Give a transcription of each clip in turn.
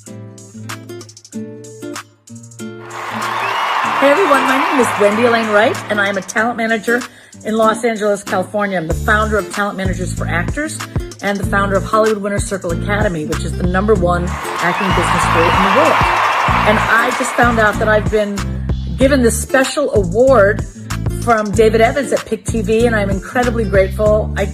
Hey everyone, my name is Wendy Elaine Wright, and I am a talent manager in Los Angeles, California. I'm the founder of Talent Managers for Actors and the founder of Hollywood Winner's Circle Academy, which is the #1 acting business school in the world. And I just found out that I've been given this special award from David Evans at PIC TV, and I'm incredibly grateful. I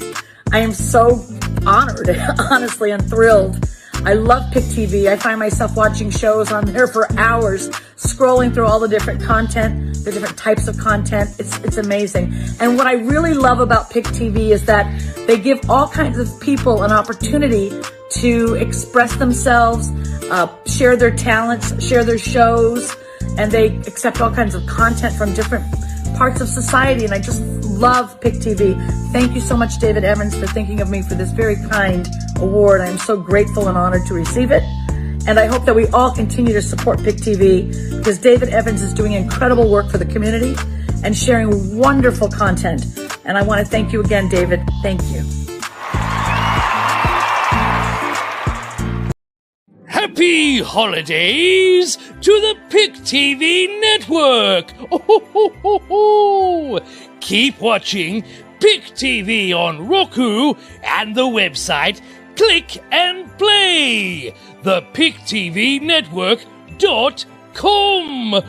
am so honored, honestly, and thrilled. I love PIC TV. I find myself watching shows on there for hours, scrolling through all the different content, the different types of content. It's amazing. And what I really love about PIC TV is that they give all kinds of people an opportunity to express themselves, share their talents, share their shows, and they accept all kinds of content from different parts of society. And I just love PIC TV. Thank you so much, David Evans, for thinking of me for this very kind award. I am so grateful and honored to receive it. And I hope that we all continue to support PIC TV because David Evans is doing incredible work for the community and sharing wonderful content. And I want to thank you again, David. Thank you. Happy holidays to the PIC TV network! Oh, keep watching PIC TV on Roku and the website Click and Play, the PicTVnetwork.com.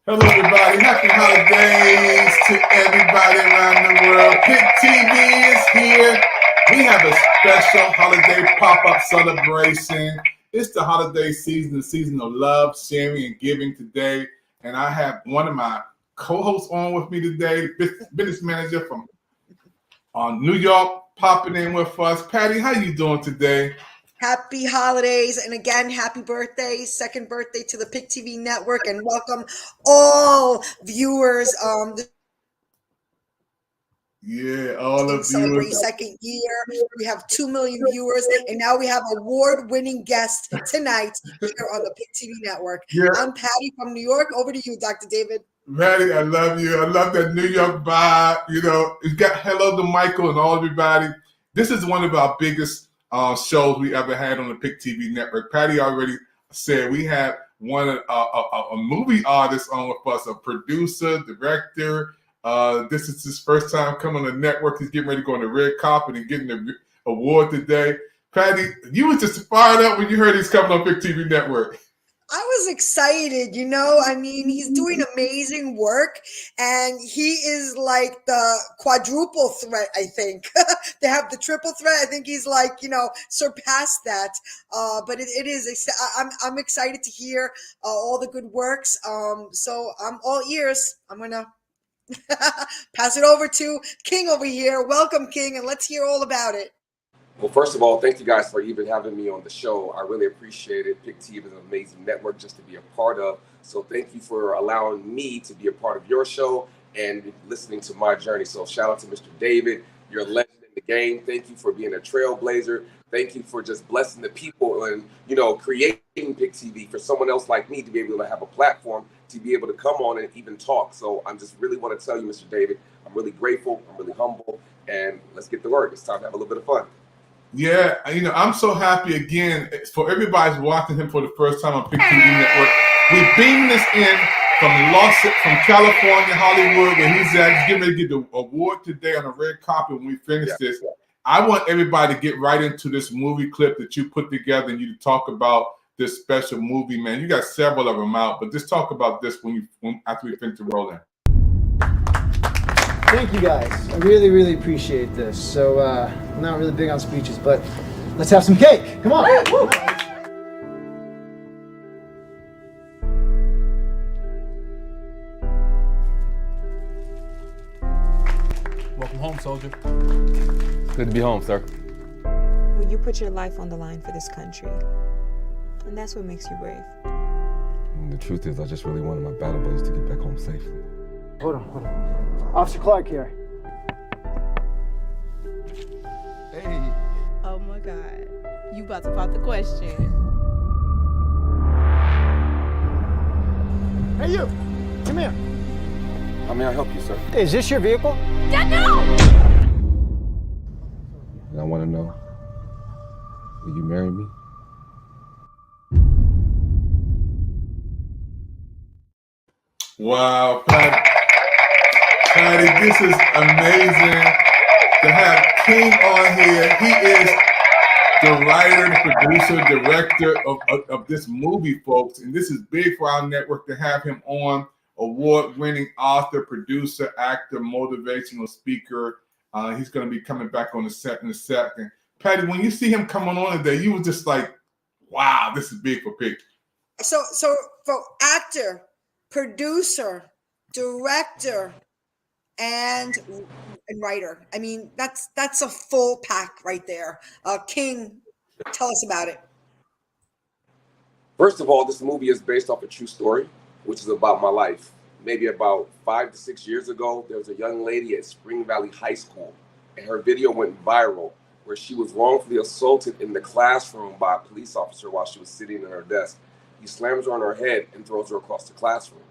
Hello, everybody. Happy holidays to everybody around the world. PIC TV is here. We have a special holiday pop-up celebration. It's the holiday season, the season of love, sharing, and giving today. And I have one of my co-hosts on with me today, business manager from New York, popping in with us. Patty, how you doing today? Happy holidays, and again, happy birthday, second birthday to the PIC TV network, and welcome all viewers. Yeah, all of celebrate you. Second year. We have 2 million viewers, and now we have award-winning guests tonight here on the PIC TV network. Yeah. I'm Patty from New York. Over to you, Dr. David. Patty, I love you. I love that New York vibe. You know, you got hello to Michael and all everybody. This is one of our biggest shows we ever had on the PIC TV network. Patty already said we had a movie artist on with us, a producer, director. This is his first time coming on the network. He's getting ready to go on the red carpet and getting the award today. Patty, you was just fired up when you heard he's coming on PIC TV network. I was excited, I mean, he's doing amazing work, and he is like the quadruple threat, I think. They have the triple threat. I think he's like, surpassed that. But it is, I'm excited to hear all the good works. So I'm all ears. I'm going to pass it over to King over here. Welcome, King, and let's hear all about it. Well, first of all, thank you guys for even having me on the show. I really appreciate it. PIC TV is an amazing network just to be a part of. So thank you for allowing me to be a part of your show and listening to my journey. So shout out to Mr. David. You're a legend in the game. Thank you for being a trailblazer. Thank you for just blessing the people and, creating PIC TV for someone else like me to be able to have a platform to be able to come on and even talk. So I'm just really want to tell you, Mr. David, I'm really grateful. I'm really humble. And let's get to work. It's time to have a little bit of fun. Yeah, I'm so happy again for everybody's watching him for the first time on PIC TV Network. We beamed this in from California, Hollywood, where he's at. He's getting ready to get the award today on the red carpet when we finish this. I want everybody to get right into this movie clip that you put together and you talk about this special movie, man. You got several of them out, but just talk about this after we finish the rolling. Thank you guys. I really, really appreciate this. So I'm not really big on speeches, but let's have some cake. Come on. Woo! Welcome home, soldier. Good to be home, sir. Well, you put your life on the line for this country, and that's what makes you brave. And the truth is, I just really wanted my battle buddies to get back home safely. Hold on. Officer Clark here. Hey. Oh my God. You about to pop the question. Hey, you. Come here. How may I help you, sir? Is this your vehicle? Dad, no! And I want to know, will you marry me? Wow, Patty, this is amazing to have King on here. He is the writer, the producer, director of this movie, folks. And this is big for our network to have him on. Award-winning author, producer, actor, motivational speaker. He's going to be coming back on the set in a second. Patty, when you see him coming on today, you were just like, wow, this is big for Pick. So for actor, producer, director, and writer. I mean, that's a full pack right there. King, tell us about it. First of all, this movie is based off a true story, which is about my life. Maybe about 5 to 6 years ago, there was a young lady at Spring Valley High School, and her video went viral where she was wrongfully assaulted in the classroom by a police officer while she was sitting at her desk. He slams her on her head and throws her across the classroom.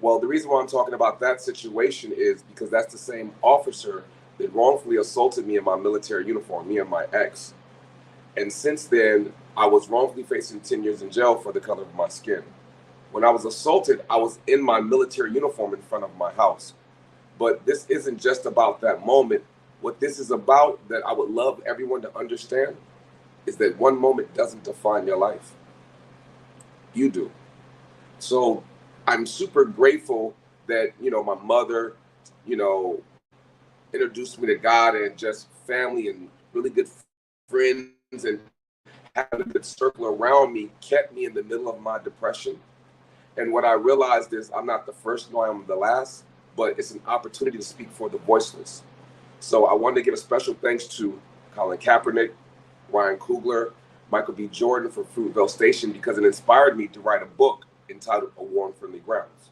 Well, the reason why I'm talking about that situation is because that's the same officer that wrongfully assaulted me in my military uniform, me and my ex. And since then, I was wrongfully facing 10 years in jail for the color of my skin. When I was assaulted, I was in my military uniform in front of my house. But this isn't just about that moment. What this is about, that I would love everyone to understand, is that one moment doesn't define your life. You do. So I'm super grateful that, my mother, introduced me to God, and just family and really good friends and having a good circle around me kept me in the middle of my depression. And what I realized is I'm not the first, nor I'm the last, but it's an opportunity to speak for the voiceless. So I wanted to give a special thanks to Colin Kaepernick, Ryan Coogler, Michael B. Jordan for Fruitvale Station, because it inspired me to write a book entitled A War on Friendly Grounds.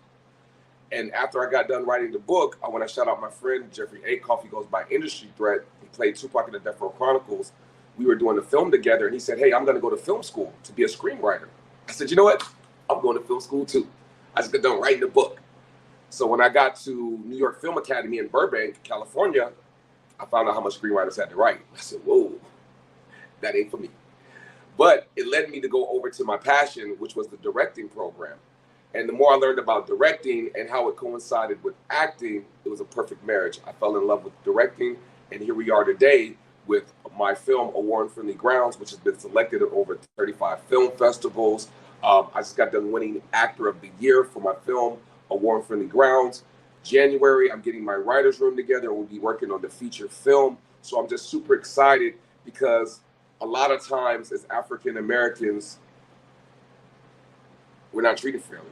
And after I got done writing the book, I want to shout out my friend Jeffrey Akoff. He goes by Industry Threat. He played Tupac in the Death Row Chronicles. We were doing a film together, and he said, hey, I'm going to go to film school to be a screenwriter. I said, you know what? I'm going to film school too. I just got done writing the book. So when I got to New York Film Academy in Burbank, California, I found out how much screenwriters had to write. I said, whoa, that ain't for me. But it led me to go over to my passion, which was the directing program. And the more I learned about directing and how it coincided with acting, it was a perfect marriage. I fell in love with directing, and here we are today with my film, A War on Friendly Grounds, which has been selected at over 35 film festivals. I just got done winning Actor of the Year for my film, A War on Friendly Grounds. January, I'm getting my writer's room together, and we'll be working on the feature film. So I'm just super excited, because a lot of times as African Americans, we're not treated fairly.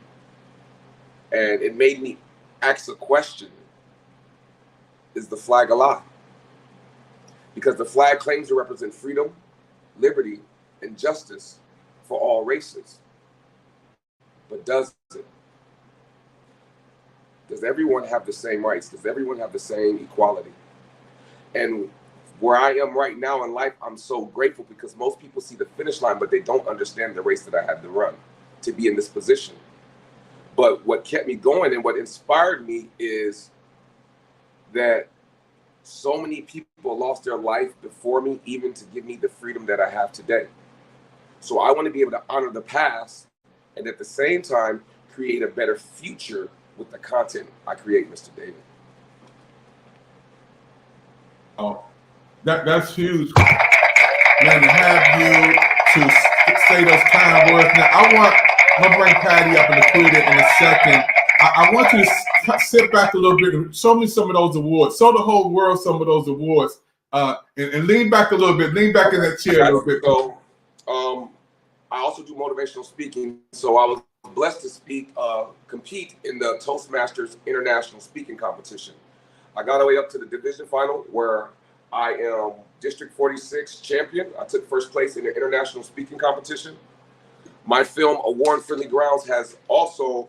And it made me ask a question: is the flag a lie? Because the flag claims to represent freedom, liberty, and justice for all races. But does it? Does everyone have the same rights? Does everyone have the same equality? And where I am right now in life, I'm so grateful, because most people see the finish line, but they don't understand the race that I had to run to be in this position. But what kept me going and what inspired me is that so many people lost their life before me, even to give me the freedom that I have today. So I want to be able to honor the past, and at the same time create a better future with the content I create, Mr. David. Oh, that's huge, man, to have you to say those kind words. Now, I'm gonna bring Patty up in the Twitter in a second. I want you to sit back a little bit and show me some of those awards. Show the whole world some of those awards, and lean back a little bit. Lean back in that chair a little bit. So, I also do motivational speaking. So I was blessed to compete in the Toastmasters International Speaking Competition. I got all the way up to the division final, where I am District 46 champion. I took first place in the international speaking competition. My film, A War on Friendly Grounds, has also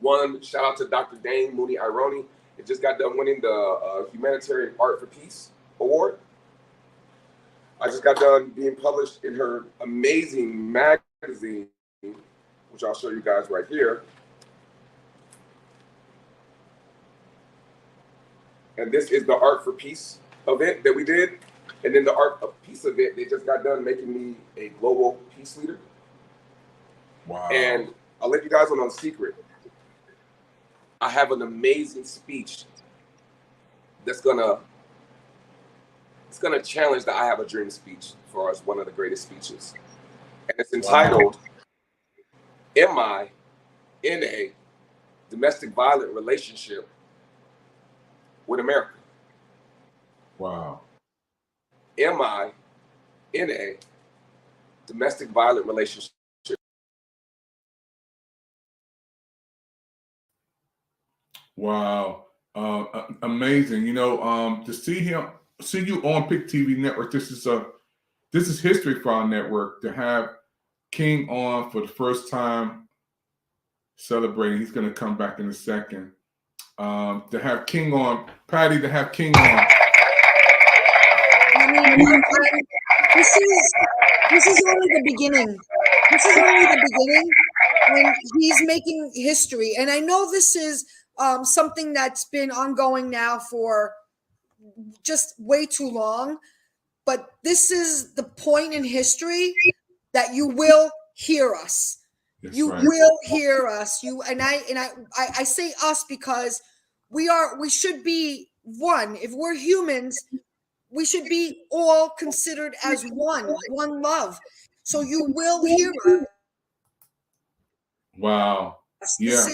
won. Shout out to Dr. Dane Mooney Ironi. It just got done winning the Humanitarian Art for Peace Award. I just got done being published in her amazing magazine, which I'll show you guys right here. And this is the Art for Peace event that we did. And then a piece of it, they just got done making me a global peace leader. Wow. And I'll let you guys in on a secret. I have an amazing speech that's gonna challenge the I Have a Dream speech for us, one of the greatest speeches. And it's entitled, Am I in a domestic violent relationship with America? Wow. Am I in a domestic violent relationship? Wow. Amazing. You know, to see you on Pick TV Network, this is history for our network, to have King on for the first time celebrating. He's going to come back in a second. To have King on, Patty, to have King on. I mean, this is only the beginning. This is only the beginning, and he's making history. And I know this is something that's been ongoing now for just way too long, but this is the point in history that you will hear us. That's you right. will hear us. I say us because we should be one. If we're humans, we should be all considered as one love. So you will hear us. Wow. Yeah.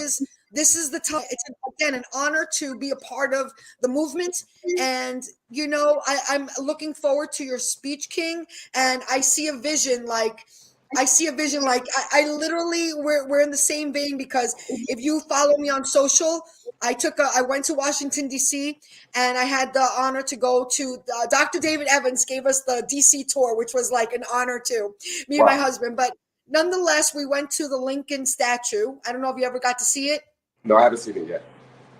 This is the time. It's again an honor to be a part of the movement, and you know I'm looking forward to your speech, King. And I see a vision like I literally we're in the same vein, because if you follow me on social, I went to Washington D.C. and I had the honor to go to Dr. David Evans gave us the D.C. tour, which was like an honor to me and my husband. But nonetheless, we went to the Lincoln statue. I don't know if you ever got to see it. No, I haven't seen it yet.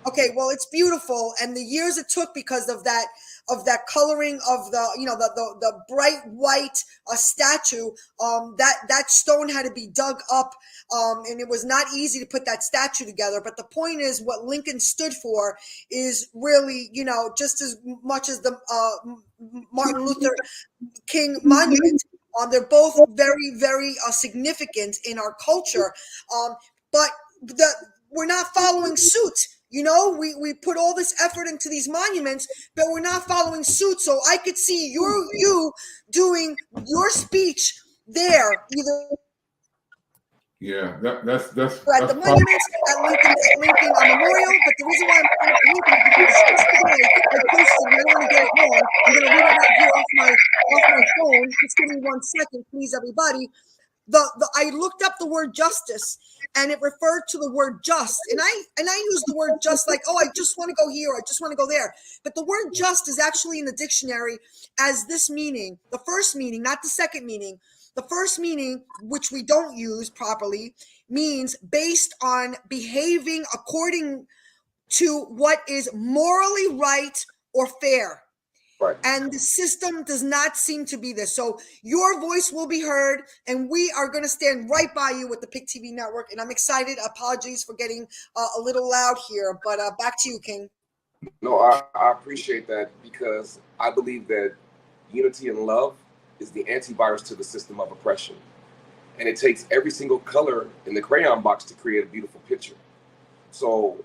Okay, well, it's beautiful, and the years it took because of that coloring of the bright white statue. That stone had to be dug up, and it was not easy to put that statue together. But the point is, what Lincoln stood for is really, just as much as the Martin Luther King monument. They're both very, very significant in our culture, but we're not following suit. We put all this effort into these monuments, but we're not following suit. So I could see you doing your speech there, either. Yeah, that's at the monuments at Lincoln Memorial. But the reason why I'm at Lincoln is because yesterday I posted, and I don't want to get it wrong. I'm going to read it out here off my phone. Just give me 1 second, please, everybody. I looked up the word justice, and it referred to the word just, and I use the word just like, I just want to go here, I just want to go there. But the word just is actually in the dictionary as this meaning, the first meaning, not the second meaning. The first meaning, which we don't use properly, means based on behaving according to what is morally right or fair. Right. And the system does not seem to be this. So your voice will be heard, and we are going to stand right by you with the Pick TV Network. And I'm excited. Apologies for getting a little loud here, but back to you, King. No, I appreciate that, because I believe that unity and love is the antivirus to the system of oppression. And it takes every single color in the crayon box to create a beautiful picture. So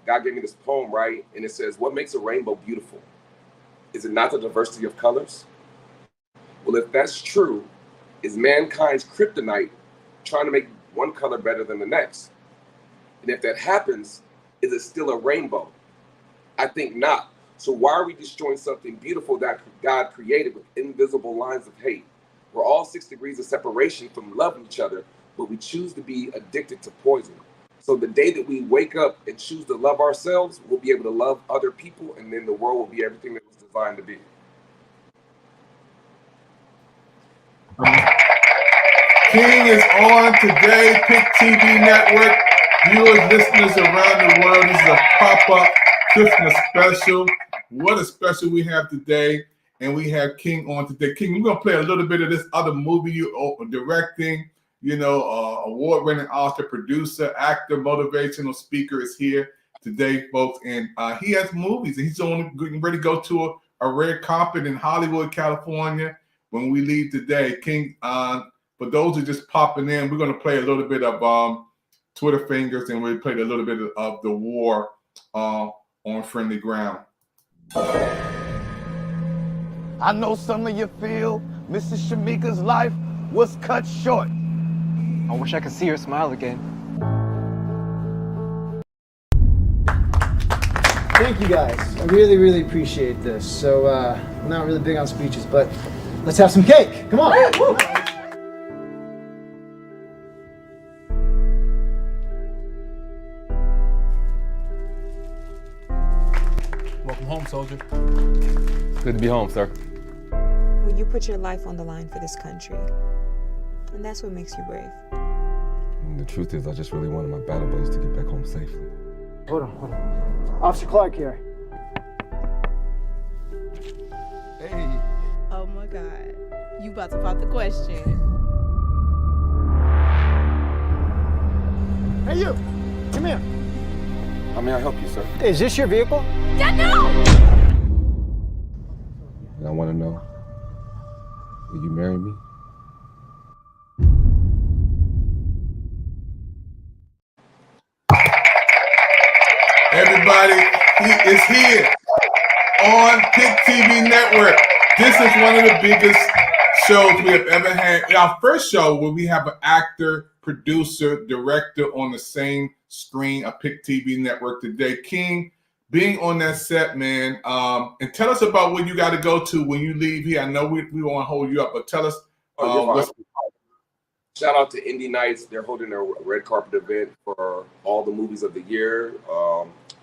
God gave me this poem, right? And it says, what makes a rainbow beautiful? Is it not the diversity of colors? Well, if that's true, is mankind's kryptonite trying to make one color better than the next? And if that happens, is it still a rainbow? I think not. So why are we destroying something beautiful that God created with invisible lines of hate? We're all 6 degrees of separation from loving each other, but we choose to be addicted to poison. So the day that we wake up and choose to love ourselves, we'll be able to love other people, and then the world will be everything that was designed to be. King is on today, Pick TV Network. Viewers, listeners around the world, this is a pop-up Christmas special. What a special we have today. And we have King on today. King, we're going to play a little bit of this other movie you are directing. Award-winning author, producer, actor, motivational speaker is here today, folks. And he has movies, and he's getting ready to go to a red carpet in Hollywood, California when we leave today. King, for those who are just popping in, we're going to play a little bit of Twitter Fingers, and we played a little bit of The War on Friendly Ground. I know some of you feel Mrs. Shamika's life was cut short. I wish I could see her smile again. Thank you guys. I really, really appreciate this. So, I'm not really big on speeches, but let's have some cake. Come on. Woo! Welcome home, soldier. Good to be home, sir. Well, you put your life on the line for this country. And that's what makes you brave. And the truth is, I just really wanted my battle buddies to get back home safely. Hold on. Officer Clark here. Hey. Oh my God. You about to pop the question. Hey, you. Come here. How may I help you, sir? Is this your vehicle? And I want to know, will you marry me? Everybody, he is here on Pick TV Network. This is one of the biggest shows we have ever had. Our first show where we have an actor, producer, director on the same screen of Pick TV Network today. King, being on that set, man, and tell us about where you got to go to when you leave here. I know we want to hold you up, but tell us. Shout out to Indie Nights. They're holding a red carpet event for all the movies of the year.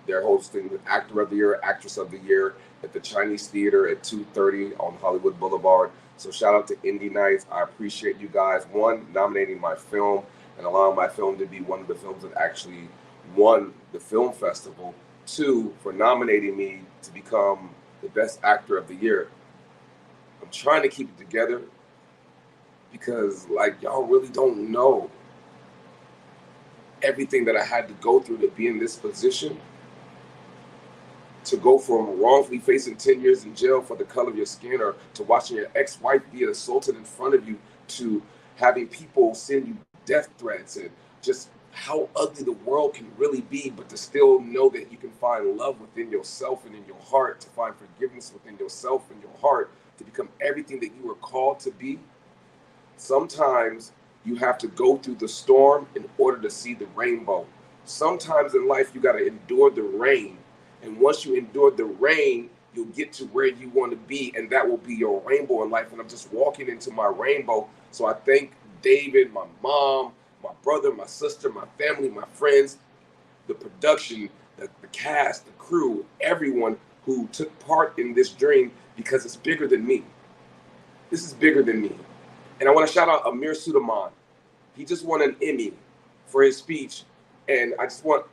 They're hosting Actor of the Year, Actress of the Year at the Chinese Theater at 2:30 on Hollywood Boulevard. So shout out to Indie Nights. I appreciate you guys, one, nominating my film and allowing my film to be one of the films that actually won the film festival. Two, for nominating me to become the best actor of the year. I'm trying to keep it together because, like, y'all really don't know everything that I had to go through to be in this position. To go from wrongfully facing 10 years in jail for the color of your skin, or to watching your ex-wife be assaulted in front of you, to having people send you death threats, and just how ugly the world can really be, but to still know that you can find love within yourself and in your heart, to find forgiveness within yourself and your heart, to become everything that you were called to be. Sometimes you have to go through the storm in order to see the rainbow. Sometimes in life, you got to endure the rain. And once you endure the rain, you'll get to where you want to be, and that will be your rainbow in life. And I'm just walking into my rainbow. So I thank David, my mom, my brother, my sister, my family, my friends, the production, the cast, the crew, everyone who took part in this dream, because it's bigger than me. This is bigger than me. And I want to shout out Amir Suleiman. He just won an Emmy for his speech. And I just want,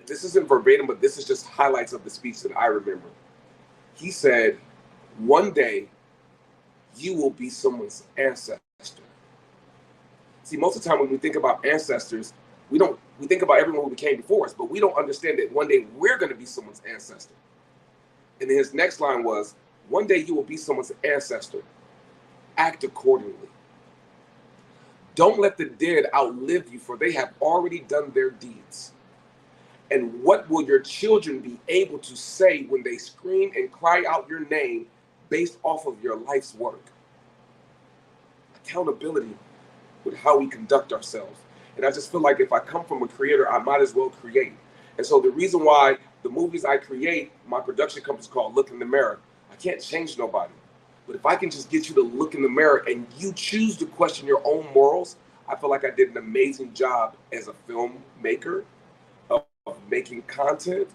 this isn't verbatim, but this is just highlights of the speech that I remember. He said, one day you will be someone's ancestor. See, most of the time when we think about ancestors, we think about everyone who became before us, but we don't understand that one day we're going to be someone's ancestor. And then his next line was, one day you will be someone's ancestor. Act accordingly. Don't let the dead outlive you, for they have already done their deeds. And what will your children be able to say when they scream and cry out your name based off of your life's work? Accountability with how we conduct ourselves. And I just feel like if I come from a creator, I might as well create. And so the reason why the movies I create, my production company is called Look in the Mirror. I can't change nobody. But if I can just get you to look in the mirror and you choose to question your own morals, I feel like I did an amazing job as a filmmaker of making content.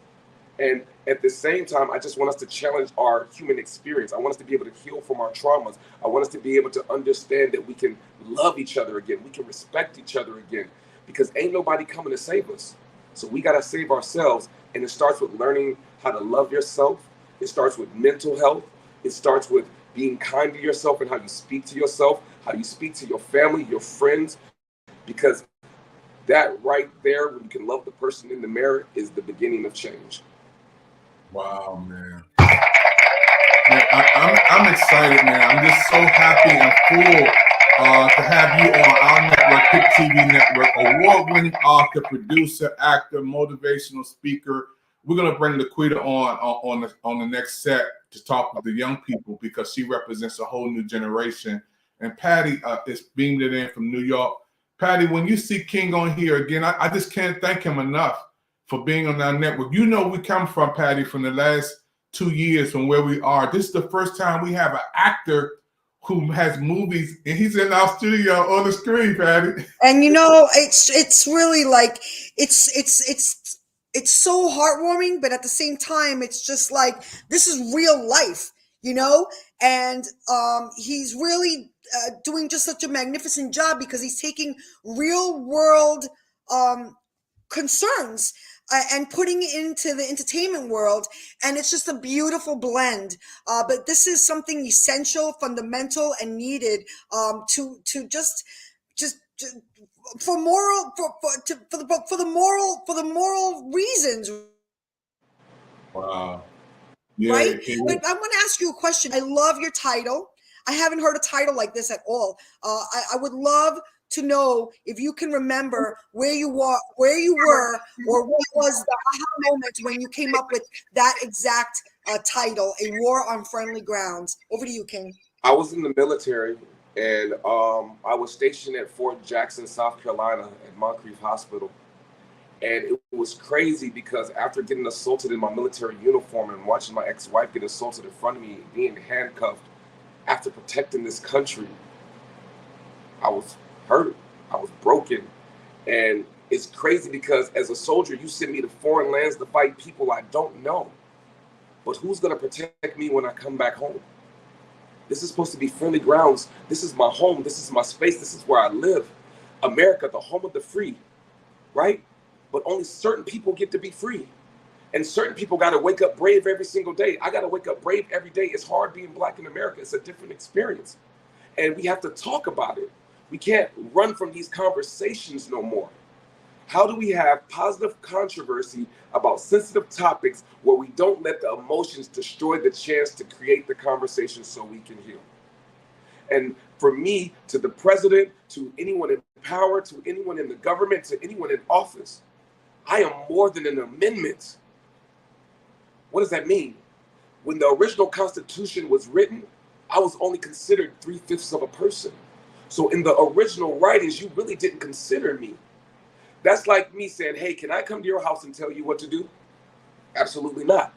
And at the same time, I just want us to challenge our human experience. I want us to be able to heal from our traumas. I want us to be able to understand that we can love each other again. We can respect each other again, because ain't nobody coming to save us. So we got to save ourselves. And it starts with learning how to love yourself. It starts with mental health. It starts with being kind to yourself and how you speak to yourself, how you speak to your family, your friends, because that right there, when you can love the person in the mirror, is the beginning of change. Wow, man. Man, I'm excited, man. I'm just so happy and full to have you on our network, Pick TV Network, award-winning author, producer, actor, motivational speaker. We're gonna bring Laquita on the next set to talk with the young people because she represents a whole new generation. And Patty is beamed it in from New York. Patty, when you see King on here again, I just can't thank him enough for being on our network. You know, we come from, Patty, from the last 2 years from where we are. This is the first time we have an actor who has movies, and he's in our studio on the screen, Patty. And you know, it's really like it's so heartwarming, but at the same time, it's just like this is real life, you know. And he's really doing just such a magnificent job because he's taking real world concerns and putting it into the entertainment world, and it's just a beautiful blend. But this is something essential, fundamental, and needed to just for the moral reasons. Wow. Yeah, right? But I want to ask you a question. I love your title. I haven't heard a title like this at all. I would love to know if you can remember where you were, or what was the aha moment when you came up with that exact title, A War on Friendly Grounds. Over to you, King. I was in the military, and I was stationed at Fort Jackson, South Carolina, at Moncrief Hospital. And it was crazy because after getting assaulted in my military uniform and watching my ex-wife get assaulted in front of me, being handcuffed, after protecting this country, I was hurt. I was broken. And it's crazy because as a soldier, you send me to foreign lands to fight people I don't know. But who's going to protect me when I come back home? This is supposed to be friendly grounds. This is my home. This is my space. This is where I live. America, the home of the free, right? But only certain people get to be free. And certain people got to wake up brave every single day. I got to wake up brave every day. It's hard being Black in America. It's a different experience. And we have to talk about it. We can't run from these conversations no more. How do we have positive controversy about sensitive topics where we don't let the emotions destroy the chance to create the conversation so we can heal? And for me, to the president, to anyone in power, to anyone in the government, to anyone in office, I am more than an amendment. What does that mean? When the original Constitution was written, I was only considered 3/5 of a person. So in the original writings, you really didn't consider me. That's like me saying, hey, can I come to your house and tell you what to do? Absolutely not.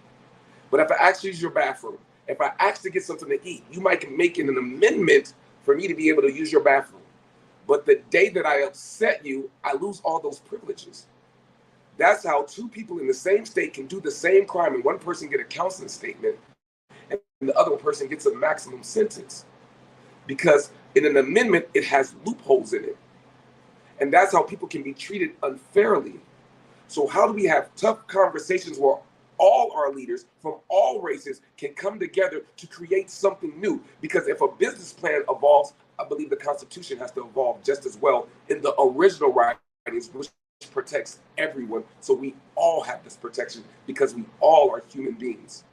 But if I ask you to use your bathroom, if I ask to get something to eat, you might make an amendment for me to be able to use your bathroom. But the day that I upset you, I lose all those privileges. That's how two people in the same state can do the same crime and one person get a counseling statement and the other person gets a maximum sentence. Because in an amendment, it has loopholes in it. And that's how people can be treated unfairly. So how do we have tough conversations where all our leaders from all races can come together to create something new? Because if a business plan evolves, I believe the Constitution has to evolve just as well in the original writings, which protects everyone. So we all have this protection because we all are human beings.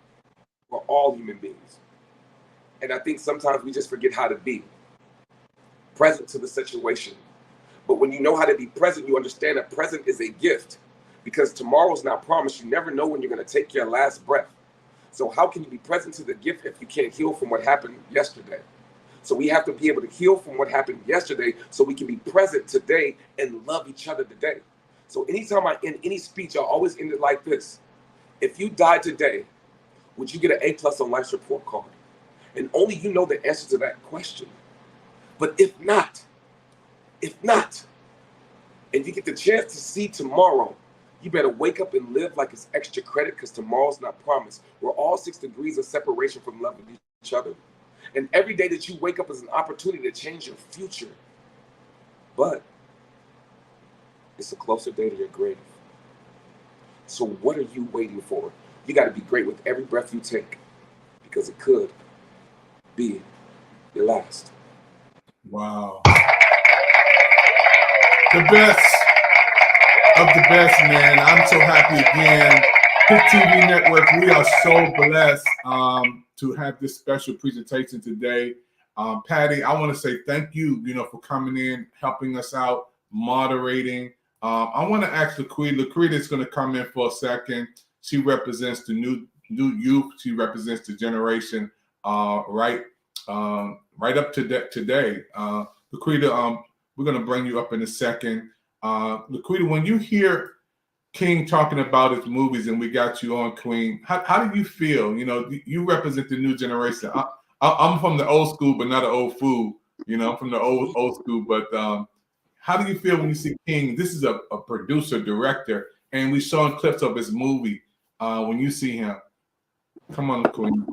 We're all human beings. And I think sometimes we just forget how to be present to the situation. But when you know how to be present, you understand that present is a gift because tomorrow's not promised. You never know when you're going to take your last breath. So how can you be present to the gift if you can't heal from what happened yesterday? So we have to be able to heal from what happened yesterday so we can be present today and love each other today. So anytime I end any speech, I always end it like this. If you died today, would you get an A+ on life's report card? And only you know the answer to that question. But if not, and you get the chance to see tomorrow, you better wake up and live like it's extra credit because tomorrow's not promised. We're all 6 degrees of separation from loving each other. And every day that you wake up is an opportunity to change your future. But it's a closer day to your grave. So what are you waiting for? You got to be great with every breath you take because it could be your last. Wow. The best of the best, man. I'm so happy again Pick TV Network, we are so blessed to have this special presentation today. Patty, I want to say thank you, for coming in, helping us out, moderating. I want to ask Laquita. Laquita is going to come in for a second. She represents the new youth. She represents the generation right up to today. Laquita, we're going to bring you up in a second. Laquita, when you hear King talking about his movies and we got you on, Queen, how do you feel? You represent the new generation. I'm from the old school, but not an old fool. I'm from the old school. But how do you feel when you see King? This is a producer, director, and we saw clips of his movie. When you see him, come on, Queen.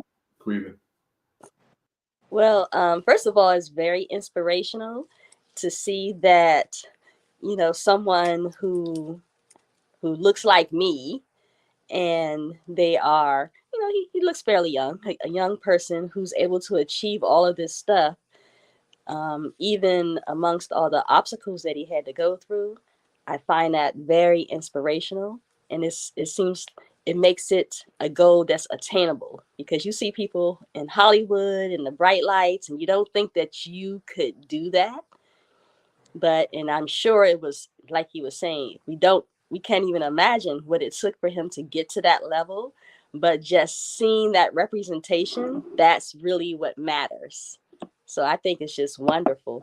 Well, first of all, it's very inspirational to see that, someone who looks like me, and they are, he looks fairly young, like a young person who's able to achieve all of this stuff, even amongst all the obstacles that he had to go through. I find that very inspirational, and it makes it a goal that's attainable, because you see people in Hollywood and the bright lights, and you don't think that you could do that. And I'm sure it was like he was saying, we can't even imagine what it took for him to get to that level. But just seeing that representation, that's really what matters. So I think it's just wonderful.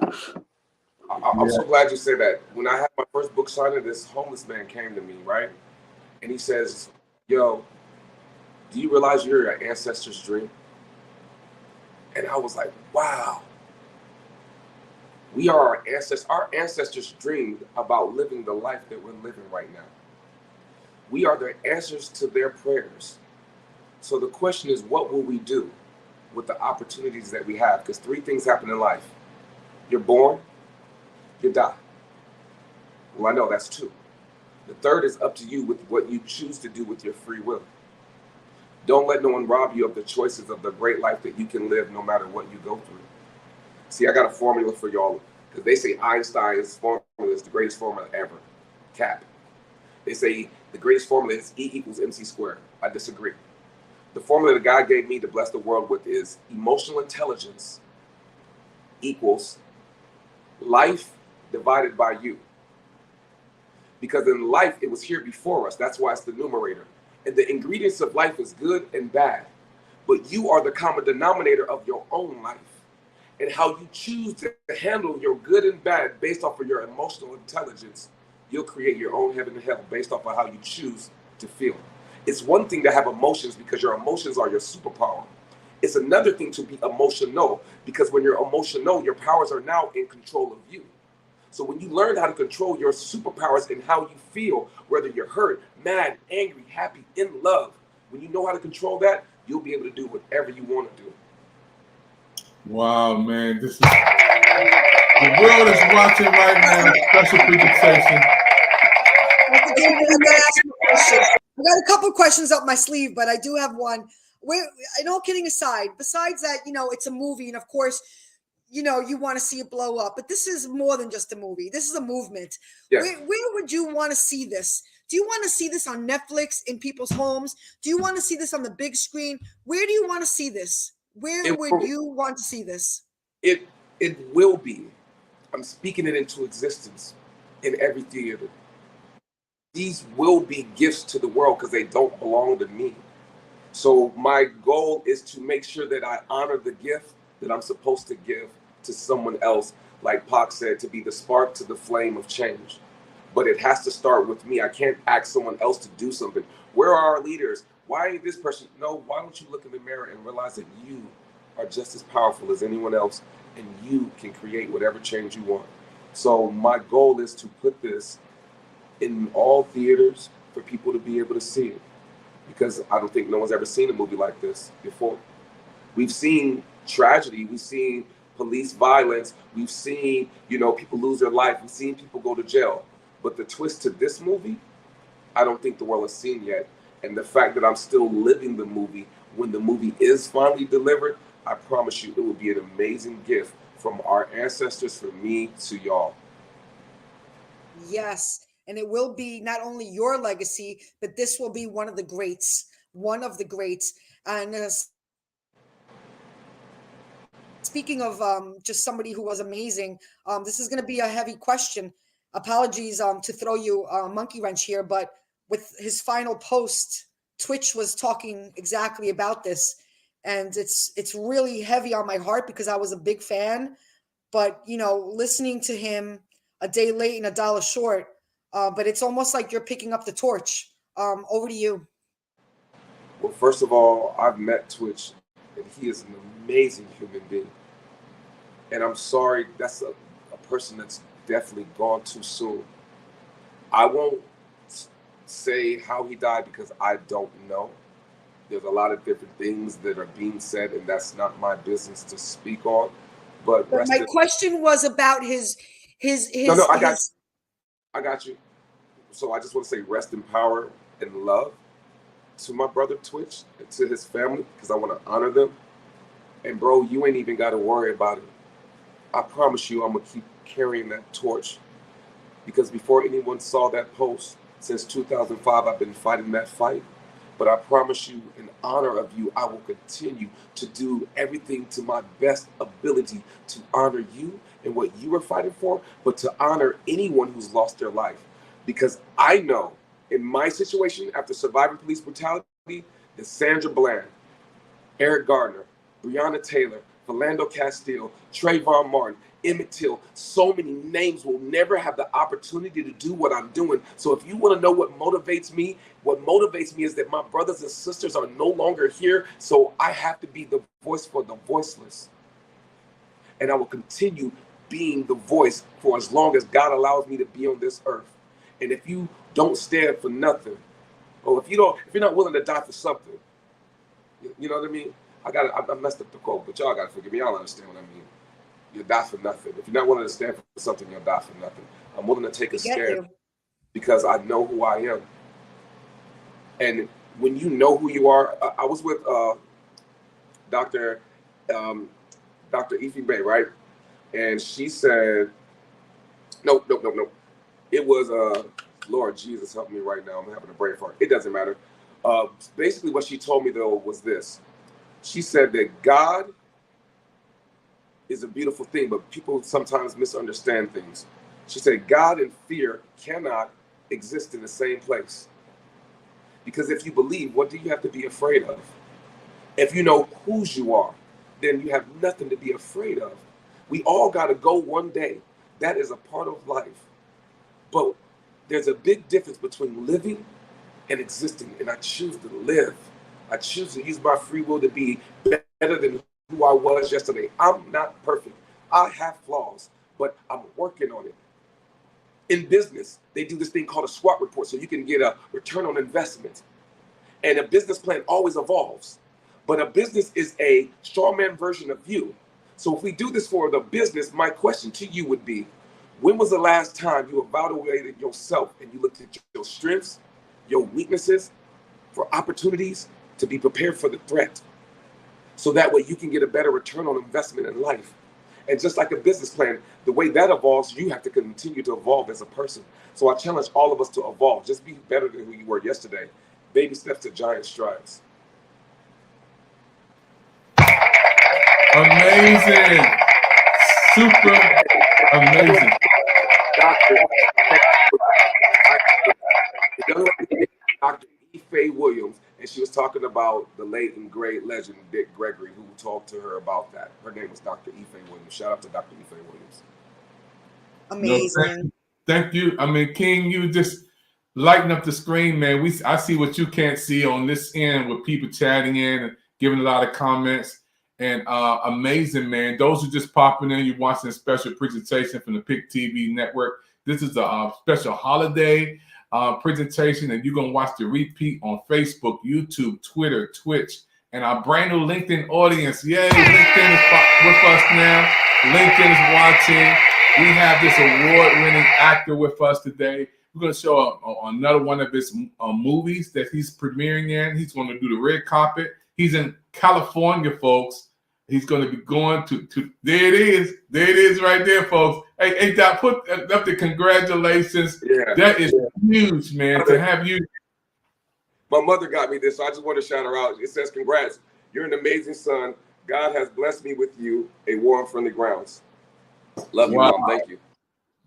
I'm so glad you said that. When I had my first book signing, this homeless man came to me, right? And he says, "Yo, do you realize you're your ancestors' dream?" And I was like, wow. We are our ancestors. Our ancestors dreamed about living the life that we're living right now. We are the answers to their prayers. So the question is, what will we do with the opportunities that we have? Because 3 things happen in life. You're born, you die. Well, I know that's 2. The 3rd is up to you with what you choose to do with your free will. Don't let no one rob you of the choices of the great life that you can live no matter what you go through. See, I got a formula for y'all, because they say Einstein's formula is the greatest formula ever. Cap. They say the greatest formula is E equals MC squared. I disagree. The formula that God gave me to bless the world with is emotional intelligence equals life divided by you. Because in life, it was here before us. That's why it's the numerator. And the ingredients of life is good and bad. But you are the common denominator of your own life. And how you choose to handle your good and bad based off of your emotional intelligence, you'll create your own heaven and hell based off of how you choose to feel. It's one thing to have emotions because your emotions are your superpower. It's another thing to be emotional, because when you're emotional, your powers are now in control of you. So when you learn how to control your superpowers and how you feel, whether you're hurt, mad, angry, happy, in love, when you know how to control that, you'll be able to do whatever you want to do. Wow, man, this is the world is watching right now. Special presentation. I got a couple questions up my sleeve, but I do have one. And all kidding aside, besides that, it's a movie, and of course, you want to see it blow up. But this is more than just a movie. This is a movement. Yes. Where would you want to see this? Do you want to see this on Netflix in people's homes? Do you want to see this on the big screen? Where do you want to see this? Where would you want to see this? It will be. I'm speaking it into existence in every theater. These will be gifts to the world because they don't belong to me. So my goal is to make sure that I honor the gift that I'm supposed to give to someone else, like Pac said, to be the spark to the flame of change. But it has to start with me. I can't ask someone else to do something. Where are our leaders? Why ain't this person? No, why don't you look in the mirror and realize that you are just as powerful as anyone else, and you can create whatever change you want. So my goal is to put this in all theaters for people to be able to see it, because I don't think no one's ever seen a movie like this before. We've seen tragedy, we've seen police violence, we've seen, people lose their life, we've seen people go to jail. But the twist to this movie, I don't think the world has seen yet. And the fact that I'm still living the movie when the movie is finally delivered, I promise you it will be an amazing gift from our ancestors, from me to y'all. Yes. and it will be not only your legacy, but this will be one of the greats. And speaking of just somebody who was amazing, this is going to be a heavy question. Apologies to throw you a monkey wrench here, but with his final post, Twitch was talking exactly about this, and it's really heavy on my heart because I was a big fan. But listening to him a day late and a dollar short, but it's almost like you're picking up the torch. Over to you. Well, first of all, I've met Twitch, and he is an amazing human being. And I'm sorry, that's a person that's definitely gone too soon. I won't say how he died because I don't know. There's a lot of different things that are being said, and that's not my business to speak on. But my question was about his. No, I got you. So I just want to say rest in power and love to my brother Twitch and to his family, because I want to honor them. And bro, you ain't even got to worry about it. I promise you I'm going to keep carrying that torch, because before anyone saw that post, since 2005, I've been fighting that fight. But I promise you, in honor of you, I will continue to do everything to my best ability to honor you and what you were fighting for, but to honor anyone who's lost their life. Because I know in my situation, after surviving police brutality, that Sandra Bland, Eric Gardner, Breonna Taylor, Philando Castile, Trayvon Martin, Emmett Till, so many names will never have the opportunity to do what I'm doing. So if you want to know what motivates me is that my brothers and sisters are no longer here. So I have to be the voice for the voiceless. And I will continue being the voice for as long as God allows me to be on this earth. And if you don't stand for nothing, or if you're not willing to die for something, you know what I mean? I messed up the quote, but y'all gotta forgive me. Y'all understand what I mean. You'll die for nothing. If you're not willing to stand for something, you'll die for nothing. I'm willing to take a stand because I know who I am. And when you know who you are, I was with Dr. Ife Bay, right? And she said, no. It was, Lord Jesus, help me right now. I'm having a brain fart. It doesn't matter. Basically what she told me though was this. She said that God is a beautiful thing, but people sometimes misunderstand things. She said God and fear cannot exist in the same place. Because if you believe, what do you have to be afraid of? If you know whose you are, then you have nothing to be afraid of. We all got to go one day. That is a part of life. But there's a big difference between living and existing, and I choose to live. I choose to use my free will to be better than who I was yesterday. I'm not perfect. I have flaws, but I'm working on it. In business, they do this thing called a SWOT report, so you can get a return on investment. And a business plan always evolves. But a business is a strawman version of you. So if we do this for the business, my question to you would be, when was the last time you evaluated yourself and you looked at your strengths, your weaknesses, for opportunities to be prepared for the threat? So that way you can get a better return on investment in life. And just like a business plan, the way that evolves, you have to continue to evolve as a person. So I challenge all of us to evolve. Just be better than who you were yesterday. Baby steps to giant strides. Amazing. Super amazing. Dr. Ife Williams, and she was talking about the late and great legend Dick Gregory, who talked to her about that. Her name was Dr. Ife Williams. Shout out to Dr. Ife Williams. Amazing. No, thank you. I mean, King, you just lighten up the screen, man. I see what you can't see on this end with people chatting in and giving a lot of comments. And amazing, man. Those who just popping in, you're watching a special presentation from the PIC TV network. This is a special holiday presentation, and you're going to watch the repeat on Facebook, YouTube, Twitter, Twitch, and our brand new LinkedIn audience. Yay, LinkedIn is with us now. LinkedIn is watching. We have this award-winning actor with us today. We're going to show another one of his movies that he's premiering in. He's going to do the red carpet. He's in California, folks. He's going to be going to there it is. There it is right there, folks. Hey, Doc, put up the congratulations. Yeah. That is huge, man, to have you. My mother got me this, so I just want to shout her out. It says, congrats. You're an amazing son. God has blessed me with you, a war on friendly grounds. Love you, Mom. Thank you.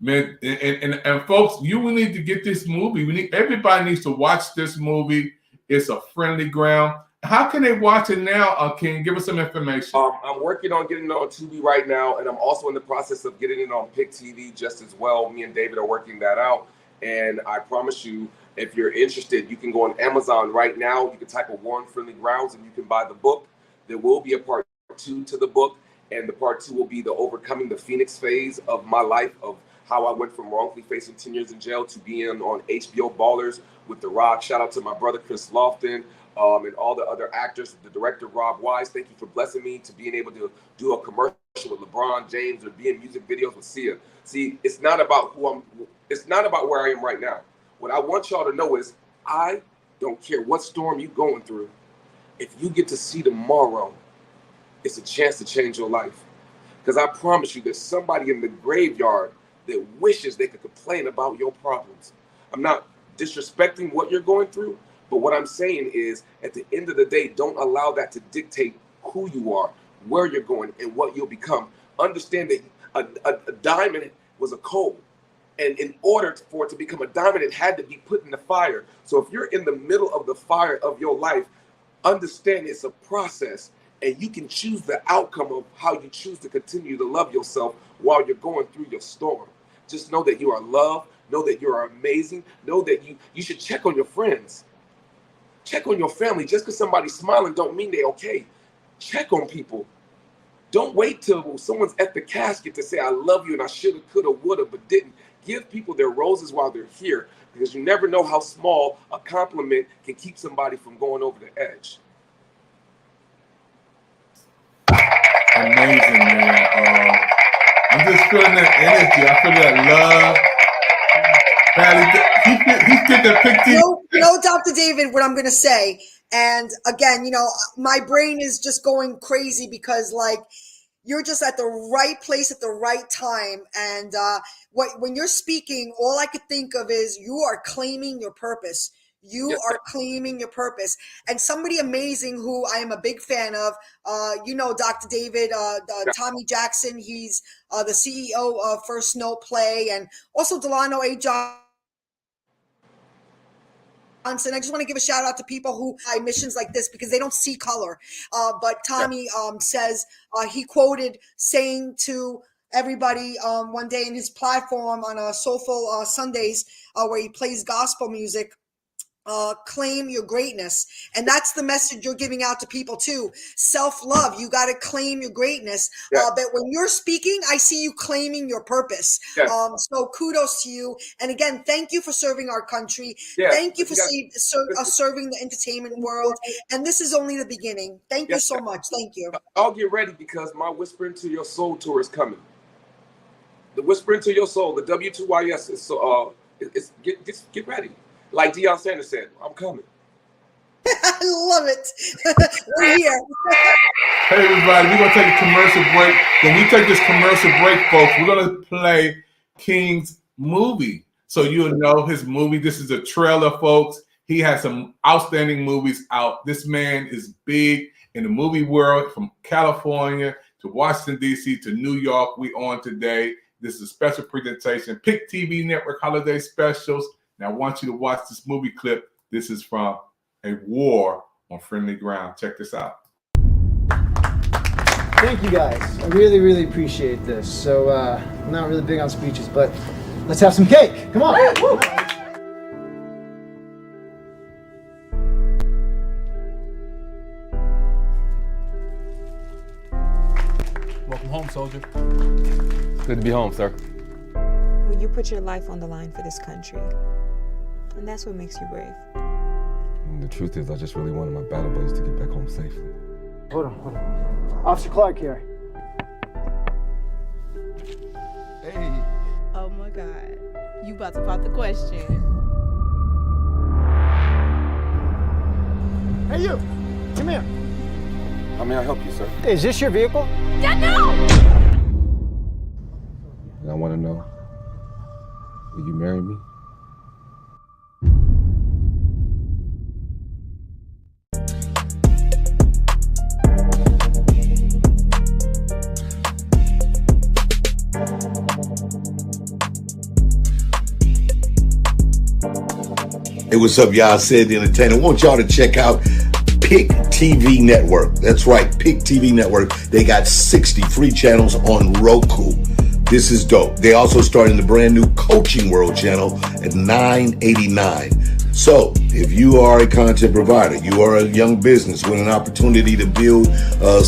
Man, and folks, you will need to get this movie. Everybody needs to watch this movie. It's a friendly ground. How can they watch it now? Can you give us some information? I'm working on getting it on Tubi right now, and I'm also in the process of getting it on Pick TV just as well. Me and David are working that out, and I promise you, if you're interested, you can go on Amazon right now. You can type a War on Friendly Grounds, and you can buy the book. There will be a part 2 to the book, and the part 2 will be the overcoming the Phoenix phase of my life, of how I went from wrongfully facing 10 years in jail to being on HBO Ballers with The Rock. Shout out to my brother Chris Lofton. And all the other actors, the director Rob Wise, thank you for blessing me to being able to do a commercial with LeBron James or be in music videos with Sia. See, it's not about it's not about where I am right now. What I want y'all to know is I don't care what storm you're going through. If you get to see tomorrow, it's a chance to change your life. Because I promise you, there's somebody in the graveyard that wishes they could complain about your problems. I'm not disrespecting what you're going through, but what I'm saying is, at the end of the day, don't allow that to dictate who you are, where you're going, and what you'll become. Understand that a diamond was a coal. And in order for it to become a diamond, it had to be put in the fire. So if you're in the middle of the fire of your life, understand it's a process. And you can choose the outcome of how you choose to continue to love yourself while you're going through your storm. Just know that you are loved. Know that you are amazing. Know that you should check on your friends. Check on your family. Just because somebody's smiling don't mean they're okay. Check on people. Don't wait till someone's at the casket to say, I love you and I shoulda, coulda, woulda, but didn't. Give people their roses while they're here, because you never know how small a compliment can keep somebody from going over the edge. Amazing, man. I'm just feeling that energy. I feel that love. He did the Pick TV. You know, Dr. David, what I'm going to say. And again, my brain is just going crazy because, like, you're just at the right place at the right time. And when you're speaking, all I could think of is you are claiming your purpose. You are claiming your purpose. And somebody amazing who I am a big fan of, Dr. David, Tommy Jackson. He's the CEO of First Note Play, and also Delano A. Johnson. I just want to give a shout out to people who have missions like this because they don't see color. But Tommy says he quoted saying to everybody one day in his platform on Soulful Sundays where he plays gospel music, claim your greatness. And that's the message you're giving out to people too. Self-love. You got to claim your greatness. But when you're speaking, I see you claiming your purpose. So kudos to you. And again, thank you for serving our country. Thank you for serving the entertainment world. And this is only the beginning. Thank you so much. Thank you. I'll get ready because my Whisper Into Your Soul tour is coming. The Whisper Into Your Soul, the W2YS is get ready. Like Deion Sanders said, I'm coming. I love it. We're here. Hey, everybody, we're going to take a commercial break. When we take this commercial break, folks, we're going to play King's movie. So you'll know his movie. This is a trailer, folks. He has some outstanding movies out. This man is big in the movie world, from California to Washington, D.C. to New York. We on today. This is a special presentation. Pick TV Network Holiday Specials. Now, I want you to watch this movie clip. This is from A War on Friendly Ground. Check this out. Thank you, guys. I really, really appreciate this. So, I'm not really big on speeches, but let's have some cake. Come on. Woo! Welcome home, soldier. Good to be home, sir. Well, you put your life on the line for this country. And that's what makes you brave. And the truth is, I just really wanted my battle buddies to get back home safely. Hold on. Officer Clark here. Hey. Oh my God. You about to pop the question. Hey, you. Come here. How may I help you, sir? Is this your vehicle? And I want to know, will you marry me? Hey, what's up, y'all? Sid the Entertainer. I want y'all to check out Pick TV Network. That's right, Pick TV Network. They got 60 free channels on Roku. This is dope. They also started the brand new Coaching World channel at $9.89. So, if you are a content provider, you are a young business with an opportunity to build a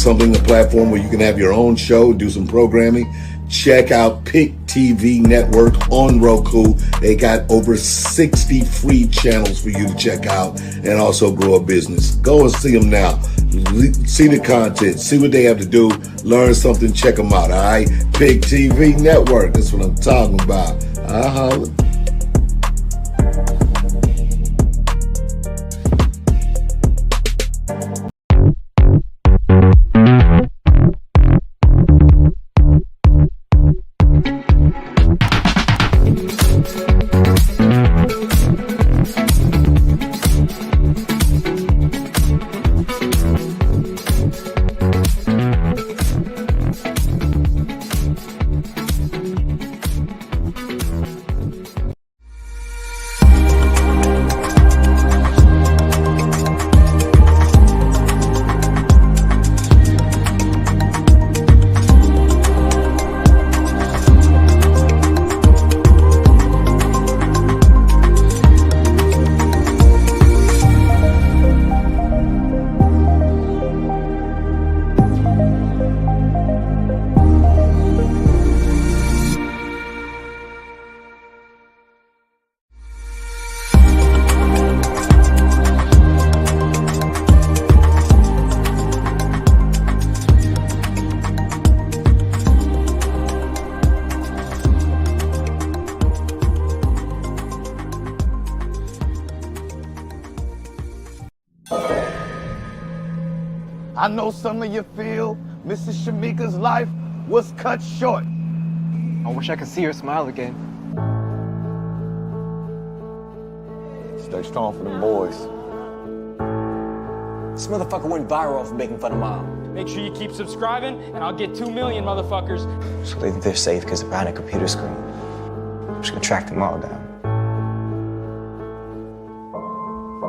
platform where you can have your own show, do some programming, check out Pick TV Network on Roku. They got over 60 free channels for you to check out and also grow a business. Go and see them now. See the content. See what they have to do. Learn something. Check them out. All right? Pick TV Network. That's what I'm talking about. I'll holler. I know some of you feel Mrs. Shamika's life was cut short. I wish I could see her smile again. Stay strong for them boys. This motherfucker went viral for making fun of Mom. Make sure you keep subscribing, and I'll get 2 million motherfuckers. So they think they're safe because they're behind a computer screen. I'm just gonna track them all down.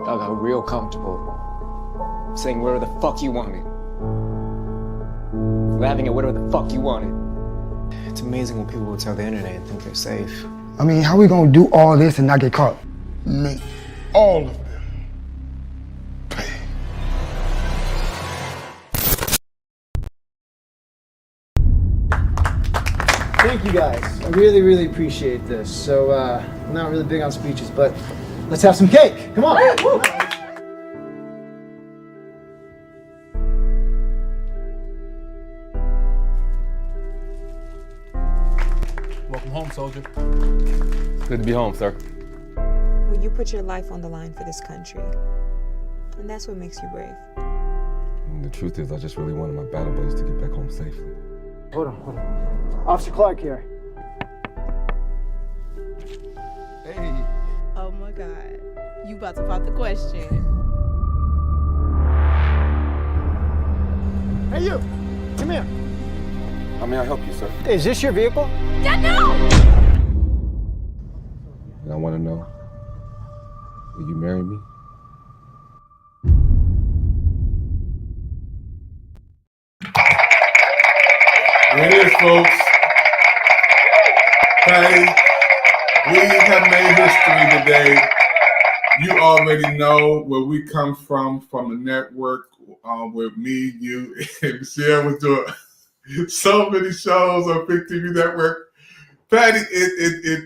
I got real comfortable saying whatever the fuck you wanted. Laughing at whatever the fuck you wanted. It's amazing when people will tell the internet and think they're safe. I mean, how we gonna do all this and not get caught? Make all of them pay. Thank you guys. I really, really appreciate this. So, I'm not really big on speeches, but let's have some cake. Come on. Woo! Welcome home, soldier. Good to be home, sir. Well, you put your life on the line for this country. And that's what makes you brave. And the truth is, I just really wanted my battle buddies to get back home safely. Hold on. Officer Clark here. Hey. Oh my God. You about to pop the question. Hey, you. Come here. How may I help you, sir? Is this your vehicle? And I want to know, will you marry me? There it is, folks. Patty, we have made history today. You already know where we come from the network, with me, you, and Michelle was doing so many shows on Pick TV Network. Patty,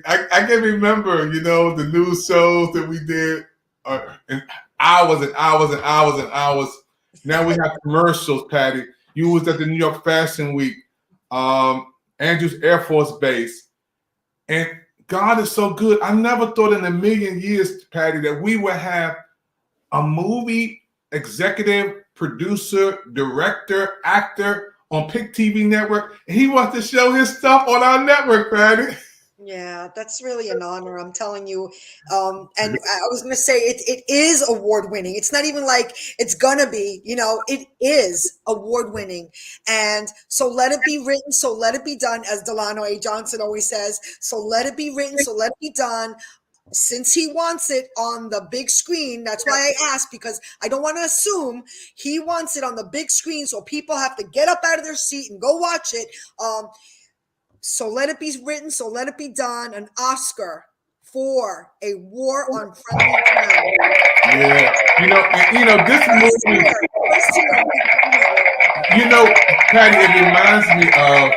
I can remember, the news shows that we did, and hours and hours and hours and hours. Now we have commercials, Patty. You was at the New York Fashion Week, Andrews Air Force Base, and God is so good. I never thought in a million years, Patty, that we would have a movie executive producer, director, actor on Pick TV Network. And he wants to show his stuff on our network, Patty. Yeah, that's really an honor. I'm telling you. And I was going to say it is award winning. It's not even like it's going to be, it is award winning. And so let it be written. So let it be done, as Delano A. Johnson always says. So let it be written. So let it be done. Since he wants it on the big screen, that's why I asked, because I don't want to assume he wants it on the big screen. So people have to get up out of their seat and go watch it. So let it be written, so let it be done. An Oscar for A War on Friendly Ground. Yeah, this movie. Patty, it reminds me of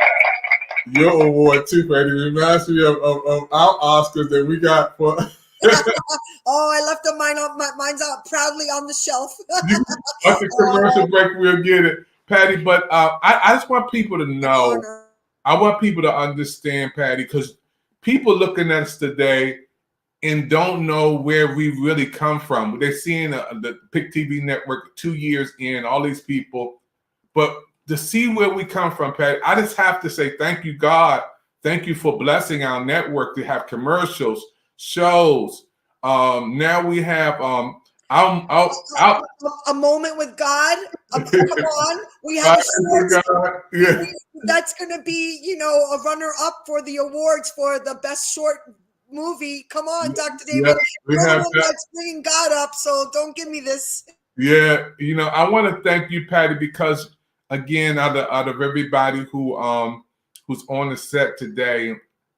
your award too, Patty. It reminds me of our Oscars that we got for. I left mine's out proudly on the shelf. At the commercial break, we'll get it, Patty. But I just want people to know. I want people to understand, Patty, because people looking at us today and don't know where we really come from. They're seeing the Pick TV Network 2 years in, all these people. But to see where we come from, Patty, I just have to say thank you, God. Thank you for blessing our network to have commercials, shows. Now we have a moment with God. Come on, we have that's going to be, a runner-up for the awards for the best short movie. Come on, Dr. David. We have that's bringing God up, so don't give me this. Yeah, I want to thank you, Patty, because again, out of everybody who's on the set today,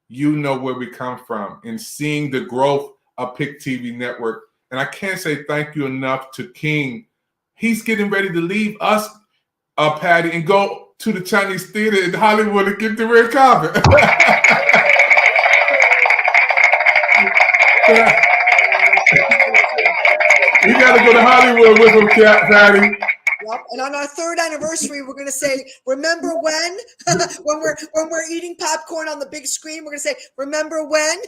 you know where we come from, and seeing the growth of Pick TV Network. And I can't say thank you enough to King. He's getting ready to leave us, Patty, and go to the Chinese theater in Hollywood and get the red carpet. We got to go to Hollywood with him, Patty. Yep. And on our 3rd anniversary, we're going to say, remember when? when we're eating popcorn on the big screen, we're going to say, remember when?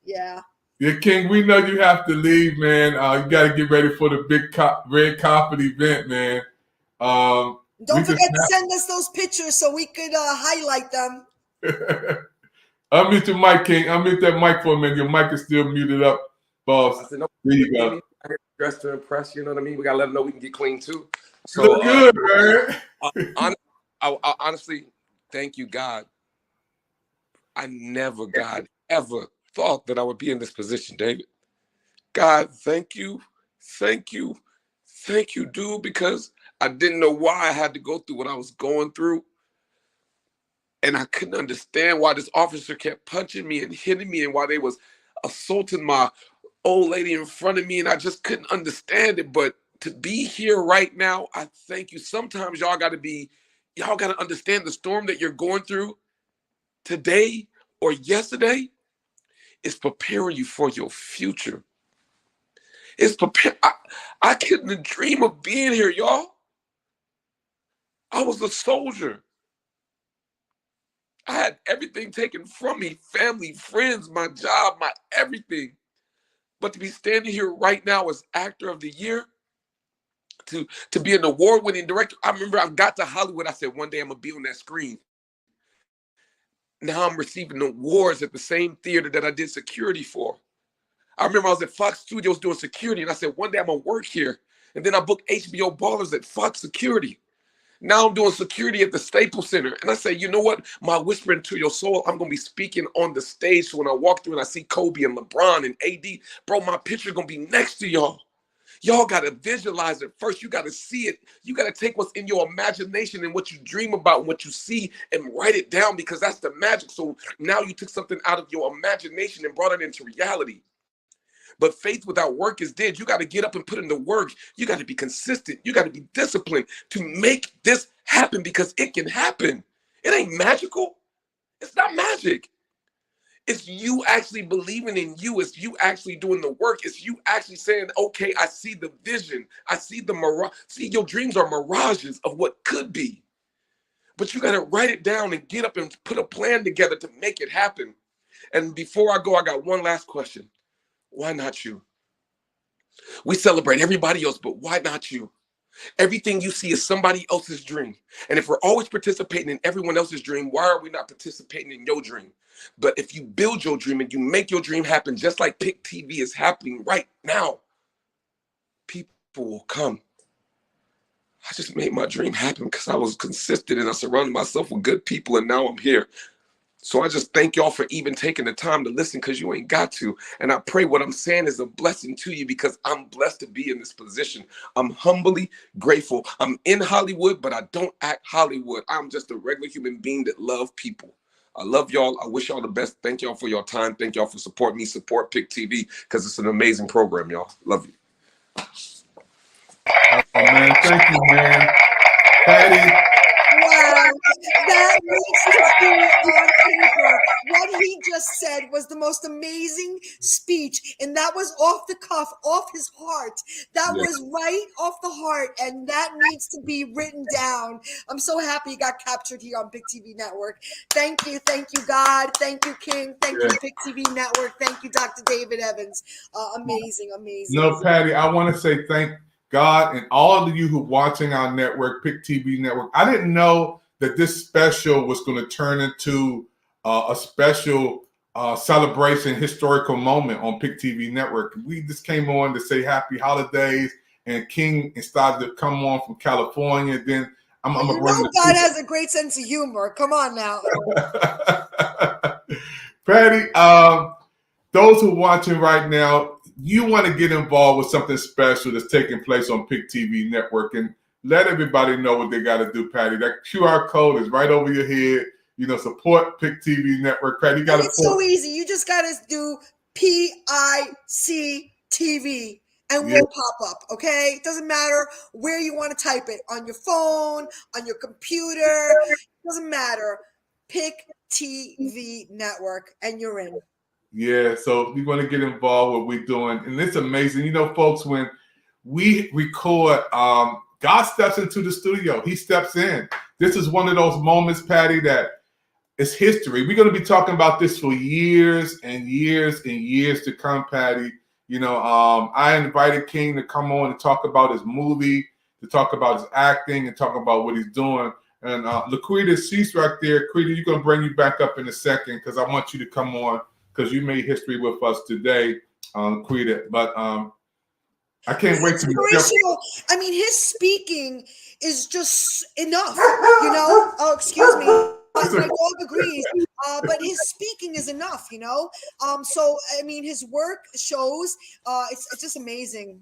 Yeah. Yeah, King, we know you have to leave, man. You got to get ready for the big red carpet event, man. Don't forget to send us those pictures so we could highlight them. Unmute your mic, King. Unmute that mic for a minute. Your mic is still muted up, boss. There you go. Dressed to impress, you know what I mean? We got to let them know we can get clean, too. So look good, man. I honestly, thank you, God. I never, God, ever thought that I would be in this position, David. God, thank you, dude, because I didn't know why I had to go through what I was going through. And I couldn't understand why this officer kept punching me and hitting me and why they was assaulting my old lady in front of me. And I just couldn't understand it. But to be here right now, I thank you. Sometimes y'all got to understand the storm that you're going through today or yesterday is preparing you for your future. It's prepared. I couldn't dream of being here, y'all. I was a soldier. I had everything taken from me, family, friends, my job, my everything. But to be standing here right now as Actor of the Year, to be an award-winning director, I remember I got to Hollywood, I said, one day I'm going to be on that screen. Now I'm receiving awards at the same theater that I did security for. I remember I was at Fox Studios doing security, and I said, one day I'm going to work here. And then I booked HBO Ballers at Fox Security. Now I'm doing security at the Staples Center. And I say, you know what? My whispering to your soul, I'm going to be speaking on the stage. So when I walk through and I see Kobe and LeBron and AD, bro, my picture going to be next to y'all. Y'all got to visualize it first. You got to see it. You got to take what's in your imagination and what you dream about and what you see and write it down, because that's the magic. So now you took something out of your imagination and brought it into reality. But faith without work is dead. You got to get up and put in the work. You got to be consistent. You got to be disciplined to make this happen, because it can happen. It ain't magical. It's not magic. It's you actually believing in you. It's you actually doing the work. It's you actually saying, okay, I see the vision. I see the mirage. See, your dreams are mirages of what could be. But you got to write it down and get up and put a plan together to make it happen. And before I go, I got one last question. Why not you? We celebrate everybody else, but why not you? Everything you see is somebody else's dream. And if we're always participating in everyone else's dream, why are we not participating in your dream? But if you build your dream and you make your dream happen, just like Pick TV is happening right now, people will come. I just made my dream happen because I was consistent and I surrounded myself with good people, and now I'm here. So I just thank y'all for even taking the time to listen, because you ain't got to. And I pray what I'm saying is a blessing to you, because I'm blessed to be in this position. I'm humbly grateful. I'm in Hollywood, but I don't act Hollywood. I'm just a regular human being that love people. I love y'all. I wish y'all the best. Thank y'all for your time. Thank y'all for supporting me. Support Pick TV, because it's an amazing program, y'all. Love you. Oh, man. Thank you, man. Patty. Wow, that needs to be on paper. What he just said was the most amazing speech, and that was off the cuff, off his heart. That was right off the heart, and that needs to be written down. I'm so happy he got captured here on Pick TV Network. Thank you, God. Thank you, King. Thank you, Pick TV Network. Thank you, Dr. David Evans. Amazing. No, Patty, I want to say thank God and all of you who are watching our network, Pick TV Network. I didn't know that this special was going to turn into a special celebration, historical moment on Pick TV Network. We just came on to say happy holidays, and King started to come on from California. Then I'm you know God has a great sense of humor. Come on now. Patty, those who are watching right now, you want to get involved with something special that's taking place on Pick TV Network, and let everybody know what they got to do, Patty. That QR code is right over your head. You know, support Pick TV Network. Patty, you got to. It's so easy. You just got to do PIC TV, and we'll pop up. Okay, it doesn't matter where you want to type it, on your phone, on your computer. It doesn't matter. Pick TV Network, and you're in. Yeah, so we want to get involved with what we're doing. And it's amazing. You know, folks, when we record, God steps into the studio. He steps in. This is one of those moments, Patty, that is history. We're going to be talking about this for years and years and years to come, Patty. You know, I invited King to come on and talk about his movie, to talk about his acting, and talk about what he's doing. And Laquita, she's right there. Laquita, you're going to bring you back up in a second, because I want you to come on, because you made history with us today, Quita. But I can't wait to be inspirational. I mean, his speaking is just enough, you know? Oh, excuse me. My dog agrees. But his speaking is enough, you know? So, I mean, his work shows. It's just amazing.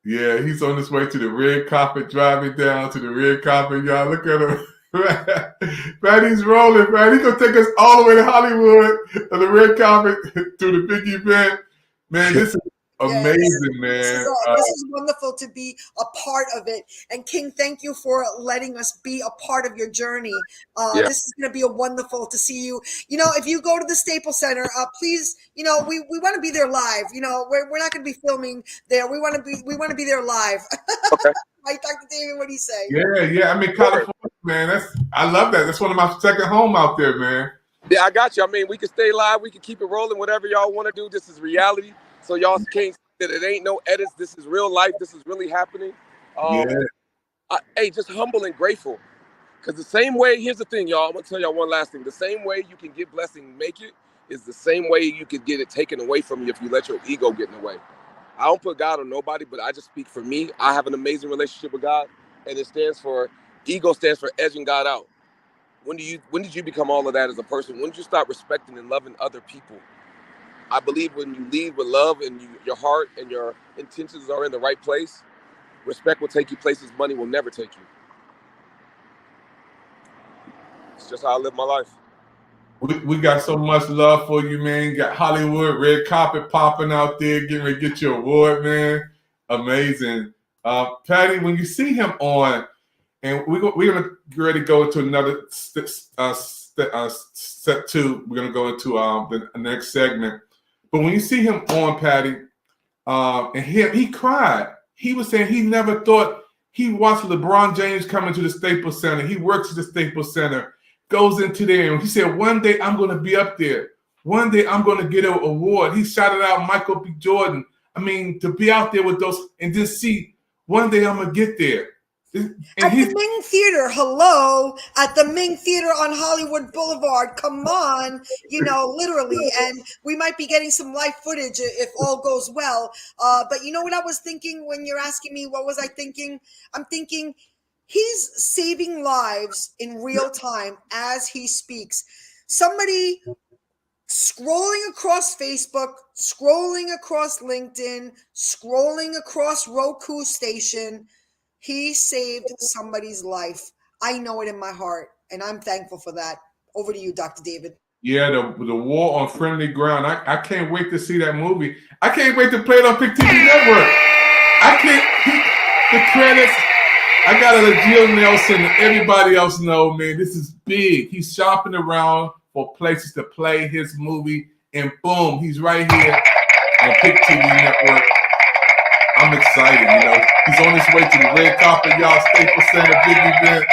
Yeah, he's on his way to the red carpet, driving down to the red carpet. Y'all, look at him. Patty's rolling, man. He's gonna take us all the way to Hollywood on the red carpet to the big event. Man, this is amazing, man. This is wonderful to be a part of it. And King, thank you for letting us be a part of your journey. This is going to be a wonderful to see you. You know, if you go to the Staples Center, please, you know, we want to be there live. You know, we're not going to be filming there. We want to be there live. Okay. Right, Dr. David, what do you say? Yeah. I mean, California, man. I love that. That's one of my second home out there, man. Yeah, I got you. I mean, we can stay live. We can keep it rolling. Whatever y'all want to do. This is reality. So y'all can't say that it ain't no edits. This is real life. This is really happening. Hey, just humble and grateful. Because the same way, here's the thing, y'all. I'm going to tell y'all one last thing. The same way you can get blessing and make it is the same way you could get it taken away from you if you let your ego get in the way. I don't put God on nobody, but I just speak for me. I have an amazing relationship with God, and ego stands for edging God out. When did you become all of that as a person? When did you start respecting and loving other people? I believe when you lead with love and your heart and your intentions are in the right place, respect will take you places money will never take you. It's just how I live my life. We got so much love for you, man. You got Hollywood, red carpet popping out there, getting ready to get your award, man. Amazing. Patty, when you see him on, and we're going to get ready to go into another step two. We're going to go into the next segment. But when you see him on, Patty, and he cried. He was saying he never thought. He watched LeBron James come into the Staples Center. He works at the Staples Center, goes into there, and he said, one day I'm going to be up there. One day I'm going to get an award. He shouted out Michael B. Jordan. I mean, to be out there with those and just see, one day I'm going to get there. At the Ming Theater, hello, at the Ming Theater on Hollywood Boulevard. Come on, literally. And we might be getting some live footage if all goes well. But you know what I was thinking when you're asking me, what was I thinking? I'm thinking he's saving lives in real time as he speaks. Somebody scrolling across Facebook, scrolling across LinkedIn, scrolling across Roku station, he saved somebody's life. I know it in my heart, and I'm thankful for that. Over to you, Dr. David. Yeah, the War on Friendly Ground. I can't wait to see that movie. I can't wait to play it on Pick TV Network. The credits. I got to let Jill Nelson and everybody else know, man, this is big. He's shopping around for places to play his movie, and boom, he's right here on Pick TV Network. I'm excited, He's on his way to the red carpet, y'all. Staples Center, big event,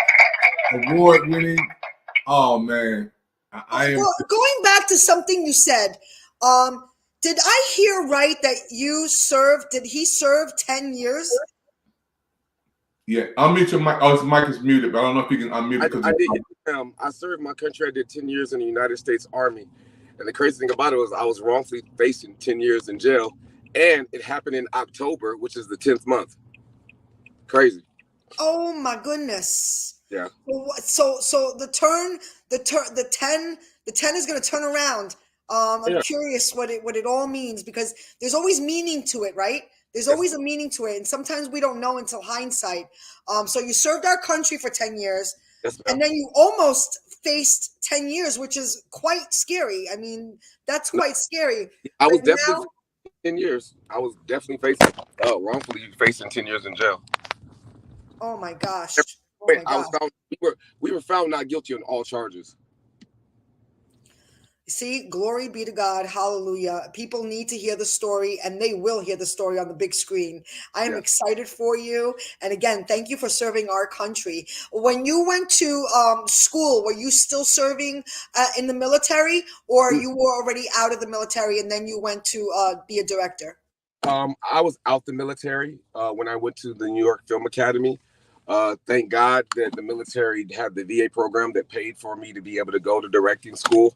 award-winning. Oh, man. Going back to something you said, did I hear right that did he serve 10 years? Yeah, unmute your mic. Oh, his mic is muted, but I don't know if you can unmute it. I did. I served my country. I did 10 years in the United States Army. And the crazy thing about it was I was wrongfully facing 10 years in jail. And it happened in October, which is the 10th month. Crazy. Oh my goodness. Yeah. So the 10 is going to turn around. I'm curious what it all means, because there's always meaning to it, right? There's always a meaning to it, and sometimes we don't know until hindsight. So you served our country for 10 years, and then you almost faced 10 years, which is quite scary. I mean, that's quite scary. I was definitely 10 years. I was definitely wrongfully facing 10 years in jail. Oh my gosh. We were found not guilty on all charges. See, glory be to God. Hallelujah. People need to hear the story, and they will hear the story on the big screen. I am excited for you. And again, thank you for serving our country. When you went to school, were you still serving in the military, or you were already out of the military and then you went to be a director? I was out the military when I went to the New York Film Academy. Thank God that the military had the VA program that paid for me to be able to go to directing school.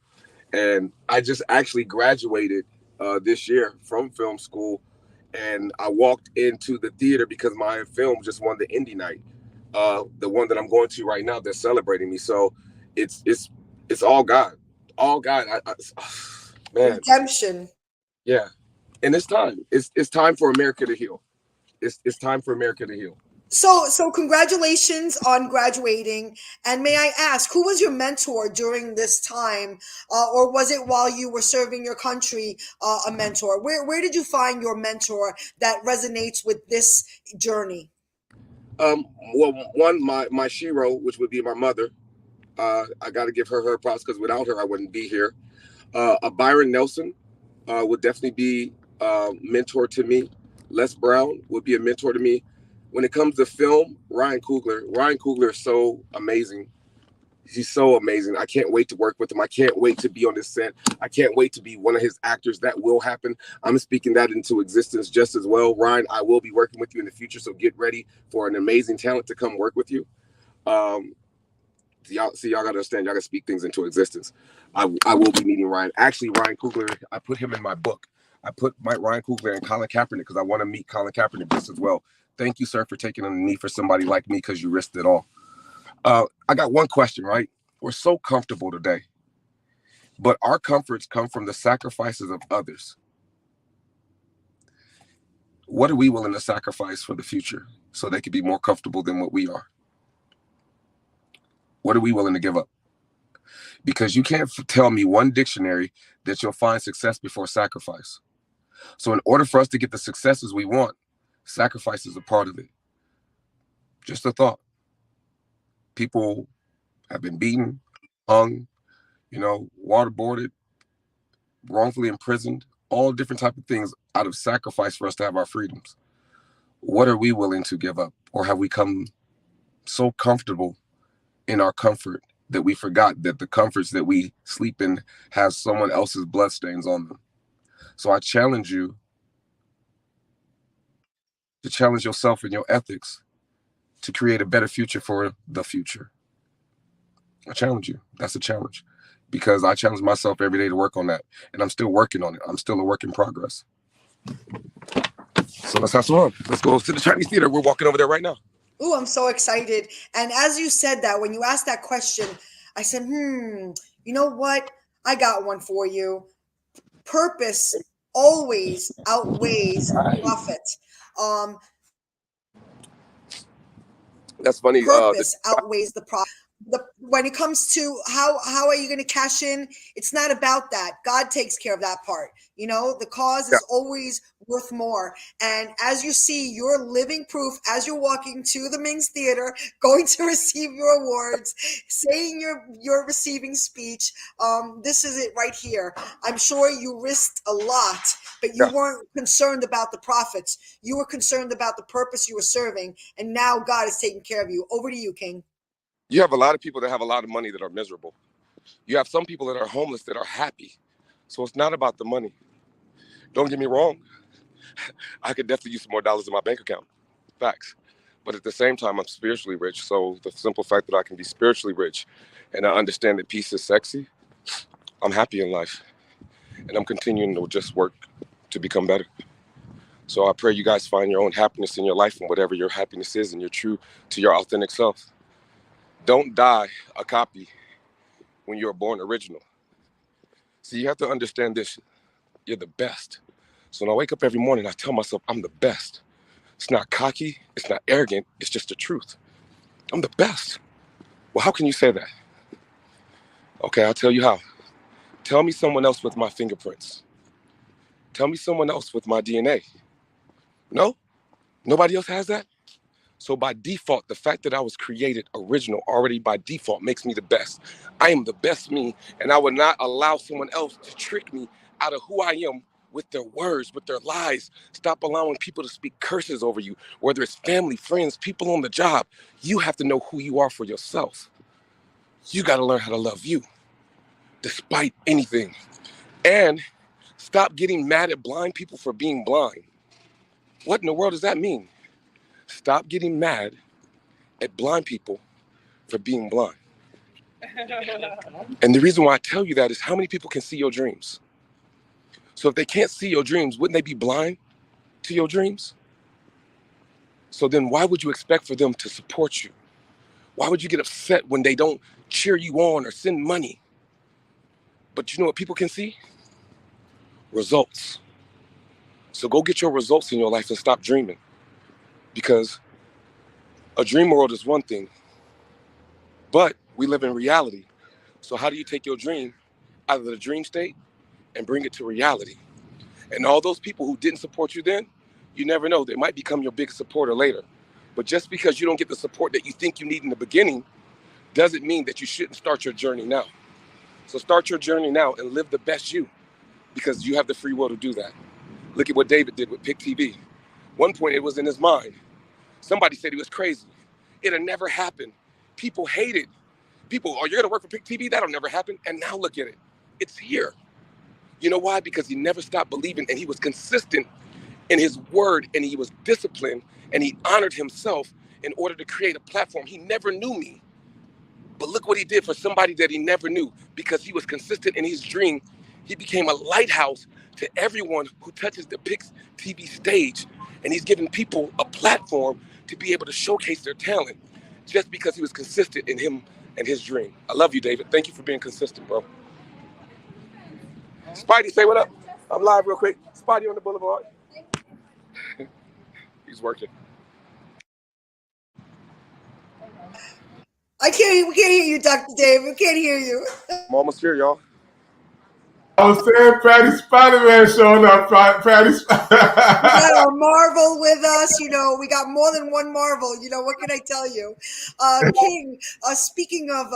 And I just actually graduated this year from film school, and I walked into the theater because my film just won the Indie Night, the one that I'm going to right now. They're celebrating me, so it's all God, man. Redemption. Yeah, and it's time. It's time for America to heal. It's time for America to heal. So congratulations on graduating. And may I ask, who was your mentor during this time? Or was it while you were serving your country, a mentor? Where did you find your mentor that resonates with this journey? Well, one, my shero, which would be my mother. I got to give her props, because without her, I wouldn't be here. Byron Nelson would definitely be a mentor to me. Les Brown would be a mentor to me. When it comes to film, Ryan Coogler is so amazing. He's so amazing. I can't wait to work with him. I can't wait to be on this set. I can't wait to be one of his actors. That will happen. I'm speaking that into existence just as well. Ryan, I will be working with you in the future, so get ready for an amazing talent to come work with you. Y'all got to understand. Y'all got to speak things into existence. I will be meeting Ryan. Actually, Ryan Coogler, I put him in my book. I put Ryan Coogler and Colin Kaepernick because I want to meet Colin Kaepernick just as well. Thank you, sir, for taking on the knee for somebody like me, because you risked it all. I got one question, right? We're so comfortable today, but our comforts come from the sacrifices of others. What are we willing to sacrifice for the future so they could be more comfortable than what we are? What are we willing to give up? Because you can't tell me one dictionary that you'll find success before sacrifice. So in order for us to get the successes we want, sacrifice is a part of it. Just a thought. People have been beaten, hung, waterboarded, wrongfully imprisoned, all different type of things out of sacrifice for us to have our freedoms. What are we willing to give up? Or have we come so comfortable in our comfort that we forgot that the comforts that we sleep in have someone else's bloodstains on them? So I challenge you to challenge yourself and your ethics to create a better future for the future. I challenge you. That's a challenge, because I challenge myself every day to work on that, and I'm still working on it. I'm still a work in progress. So let's have some fun. Let's go to the Chinese theater. We're walking over there right now. Ooh, I'm so excited. And as you said that, when you asked that question, I said, you know what? I got one for you. Purpose always outweighs profit. That's funny. Purpose outweighs the profit. When it comes to how are you going to cash in, it's not about that. God takes care of that part. You know, the cause is always worth more. And as you see, you're living proof as you're walking to the Ming's Theater, going to receive your awards, saying your receiving speech. This is it right here. I'm sure you risked a lot, but you weren't concerned about the profits. You were concerned about the purpose you were serving. And now God is taking care of you. Over to you, King. You have a lot of people that have a lot of money that are miserable. You have some people that are homeless that are happy. So it's not about the money. Don't get me wrong. I could definitely use some more dollars in my bank account. Facts. But at the same time, I'm spiritually rich. So the simple fact that I can be spiritually rich and I understand that peace is sexy, I'm happy in life. And I'm continuing to just work to become better. So I pray you guys find your own happiness in your life and whatever your happiness is, and you're true to your authentic self. Don't die a copy when you're born original. So you have to understand this. You're the best. So when I wake up every morning, I tell myself I'm the best. It's not cocky. It's not arrogant. It's just the truth. I'm the best. Well, how can you say that? Okay, I'll tell you how. Tell me someone else with my fingerprints. Tell me someone else with my DNA. No? Nobody else has that? So by default, the fact that I was created original already by default makes me the best. I am the best me, and I would not allow someone else to trick me out of who I am with their words, with their lies. Stop allowing people to speak curses over you, whether it's family, friends, people on the job. You have to know who you are for yourself. You got to learn how to love you, despite anything. And stop getting mad at blind people for being blind. What in the world does that mean? Stop getting mad at blind people for being blind. And the reason why I tell you that is how many people can see your dreams? So if they can't see your dreams, wouldn't they be blind to your dreams? So then why would you expect for them to support you? Why would you get upset when they don't cheer you on or send money? But you know what people can see? Results. So go get your results in your life and stop dreaming. Because a dream world is one thing, but we live in reality. So how do you take your dream out of the dream state and bring it to reality? And all those people who didn't support you then, you never know, they might become your biggest supporter later. But just because you don't get the support that you think you need in the beginning doesn't mean that you shouldn't start your journey now. So start your journey now and live the best you, because you have the free will to do that. Look at what David did with Pick TV. One point it was in his mind. Somebody said he was crazy. It'll never happen. People hated. People, oh, you're gonna work for Pick TV? That'll never happen. And now look at it. It's here. You know why? Because he never stopped believing, and he was consistent in his word, and he was disciplined, and he honored himself in order to create a platform. He never knew me. But look what he did for somebody that he never knew. Because he was consistent in his dream, he became a lighthouse to everyone who touches the Pick TV stage. And he's giving people a platform to be able to showcase their talent just because he was consistent in him and his dream. I love you, David. Thank you for being consistent, bro. Spidey, say what up. I'm live real quick. Spidey on the boulevard. He's working. We can't hear you, Dr. Dave. We can't hear you. I'm almost here, y'all. I was saying Patty Spider-Man showing up. Patty We got our Marvel with us. You know, we got more than one Marvel. You know, what can I tell you? King, speaking of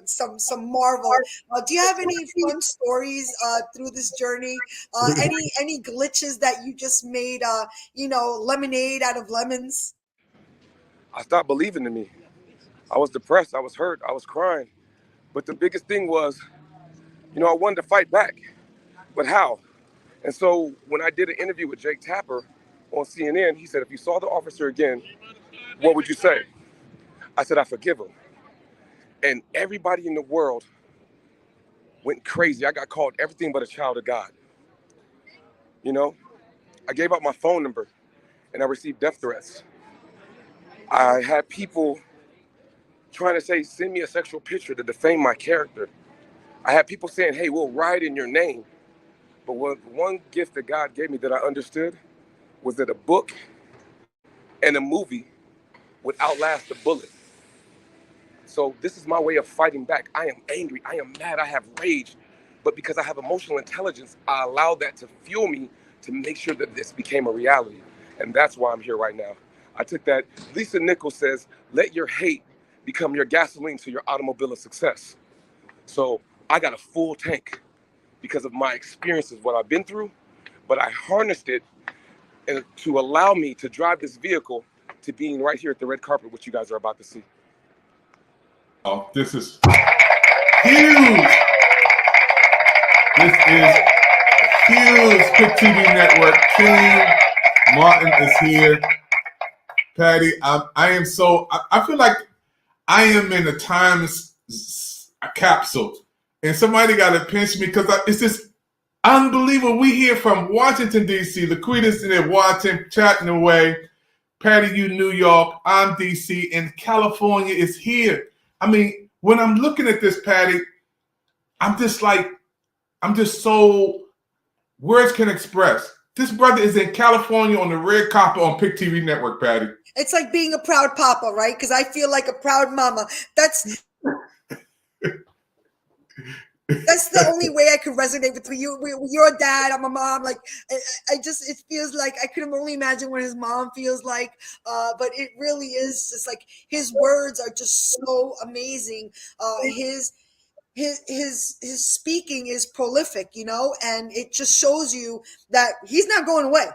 some Marvel, do you have any fun stories through this journey? Any glitches that you just made, lemonade out of lemons? I stopped believing in me. I was depressed. I was hurt. I was crying. But the biggest thing was, I wanted to fight back, but how? And so when I did an interview with Jake Tapper on CNN, he said, if you saw the officer again, what would you say? I said, I forgive him. And everybody in the world went crazy. I got called everything but a child of God. You know, I gave out my phone number and I received death threats. I had people trying to say, send me a sexual picture to defame my character. I had people saying, hey, we'll write in your name. But one gift that God gave me that I understood was that a book and a movie would outlast a bullet. So this is my way of fighting back. I am angry, I am mad, I have rage. But because I have emotional intelligence, I allow that to fuel me to make sure that this became a reality. And that's why I'm here right now. I took that. Lisa Nichols says, let your hate become your gasoline to your automobile of success. So I got a full tank because of my experiences, what I've been through, but I harnessed it to allow me to drive this vehicle to being right here at the red carpet, which you guys are about to see. Oh, this is huge. This is huge. Pick TV Network. King Martin is here. Patty, I am so, I feel like I am in a time capsule. And somebody got to pinch me because it's just unbelievable. We hear from Washington, D.C., Laquita's in there watching, chatting away. Patty, you New York, I'm D.C., and California is here. I mean, when I'm looking at this, Patty, I'm just so, words can express. This brother is in California on the red carpet on Pick TV Network, Patty. It's like being a proud papa, right? Because I feel like a proud mama. That's the only way I could resonate with you. You're a dad, I'm a mom. Like, it feels like I could only imagine what his mom feels like. But it really is just like his words are just so amazing. His speaking is prolific, you know, and it just shows you that he's not going away.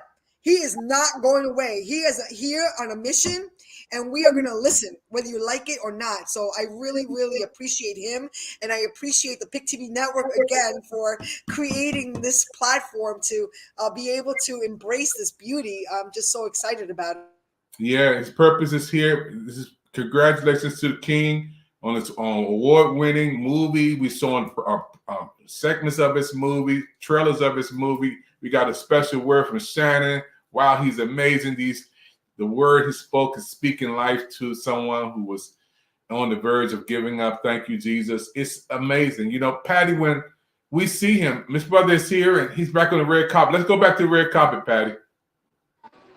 He is not going away. He is here on a mission, and we are going to listen, whether you like it or not. So I really, really appreciate him, and I appreciate the Pick TV Network again for creating this platform to be able to embrace this beauty. I'm just so excited about it. Yeah, his purpose is here. This is congratulations to the King on his award-winning movie. We saw segments of his movie, trailers of his movie. We got a special word from Shannon. Wow, he's amazing. The word he spoke is speaking life to someone who was on the verge of giving up. Thank you, Jesus. It's amazing. You know, Patty, when we see him, Miss Brother is here and he's back on the red carpet. Let's go back to the red carpet, Patty.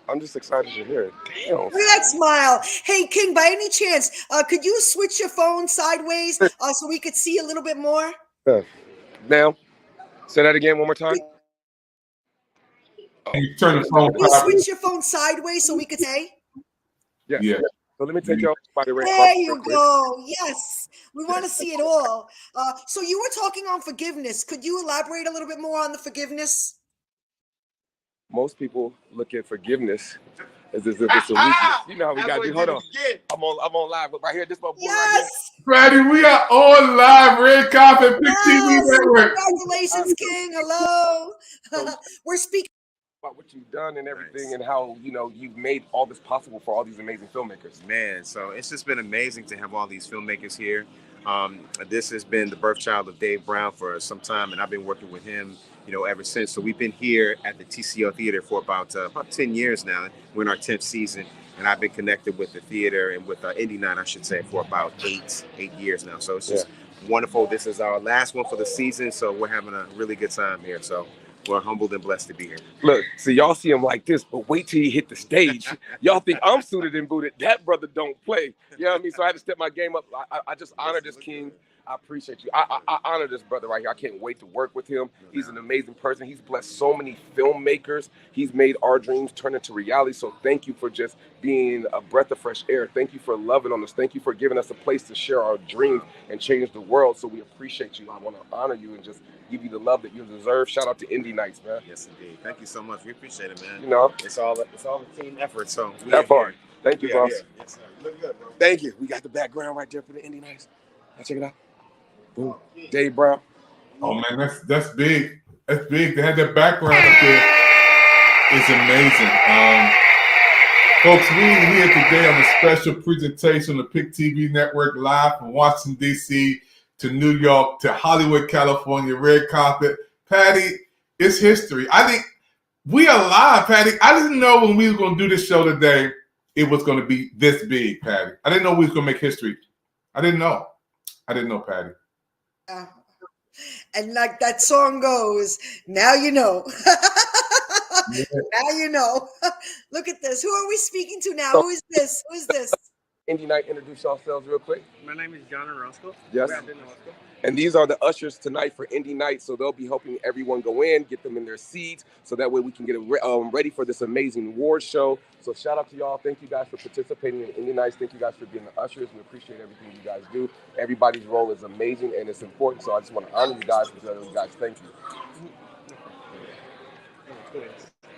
I'm just excited to hear it. Damn. Look at that smile. Hey, King, by any chance, could you switch your phone sideways so we could see a little bit more? Ma'am, say that again one more time. Can you turn the phone? Can you switch your phone sideways so we could say? Yeah. So let me take y'all by the red There carpet you real quick. go. Yes. We want to see it all. So you were talking on forgiveness. Could you elaborate a little bit more on the forgiveness? Most people look at forgiveness as if it's a weakness. You know how we got to do. Hold on. I'm on live right here. This my boy right here. Patty, we are on live, red carpet, Pick TV Network. Congratulations, King. Hello. We're speaking about what you've done and everything, and how you've made all this possible for all these amazing filmmakers. Man, so it's just been amazing to have all these filmmakers here. This has been the birth child of Dave Brown for some time, and I've been working with him, ever since. So we've been here at the TCO Theater for about 10 years now. We're in our 10th season, and I've been connected with the theater and with Indie Night, I should say, for about eight years now. So it's just wonderful. This is our last one for the season, so we're having a really good time here. So we're humbled and blessed to be here. Look, see, y'all see him like this, but wait till he hit the stage. Y'all think I'm suited and booted. That brother don't play. You know what I mean? So I had to step my game up. I just honor this King. I appreciate you. I honor this brother right here. I can't wait to work with him. He's an amazing person. He's blessed so many filmmakers. He's made our dreams turn into reality. So thank you for just being a breath of fresh air. Thank you for loving on us. Thank you for giving us a place to share our dreams and change the world. So we appreciate you. I want to honor you and just give you the love that you deserve. Shout out to Indie Nights, man. Yes, indeed. Thank you so much. We appreciate it, man. It's all a team effort. So that part. Thank you, boss. Yes, sir. Look good, bro. Thank you. We got the background right there for the Indie Nights. Now check it out. Boom. Dave Brown. Oh man, that's big. That's big. They had that background up there. It's amazing. Folks, we here today on a special presentation of Pick TV Network, live from Washington, D.C. to New York to Hollywood, California, red carpet. Patty, it's history. I think we are live, Patty. I didn't know when we were going to do this show today, it was going to be this big, Patty. I didn't know we was going to make history. I didn't know, Patty. Yeah. And like that song goes, now you know. Yeah. Now you know. Look at this. Who are we speaking to now? Who is this? Who is this? Indie Night, introduce yourselves real quick. My name is John Orozco. Yes. And these are the ushers tonight for Indie Night, so they'll be helping everyone go in, get them in their seats, so that way we can get ready for this amazing award show. So shout out to y'all. Thank you guys for participating in Indie Nights. Thank you guys for being the ushers. We appreciate everything you guys do. Everybody's role is amazing and it's important, so I just want to honor you guys and tell you guys thank you.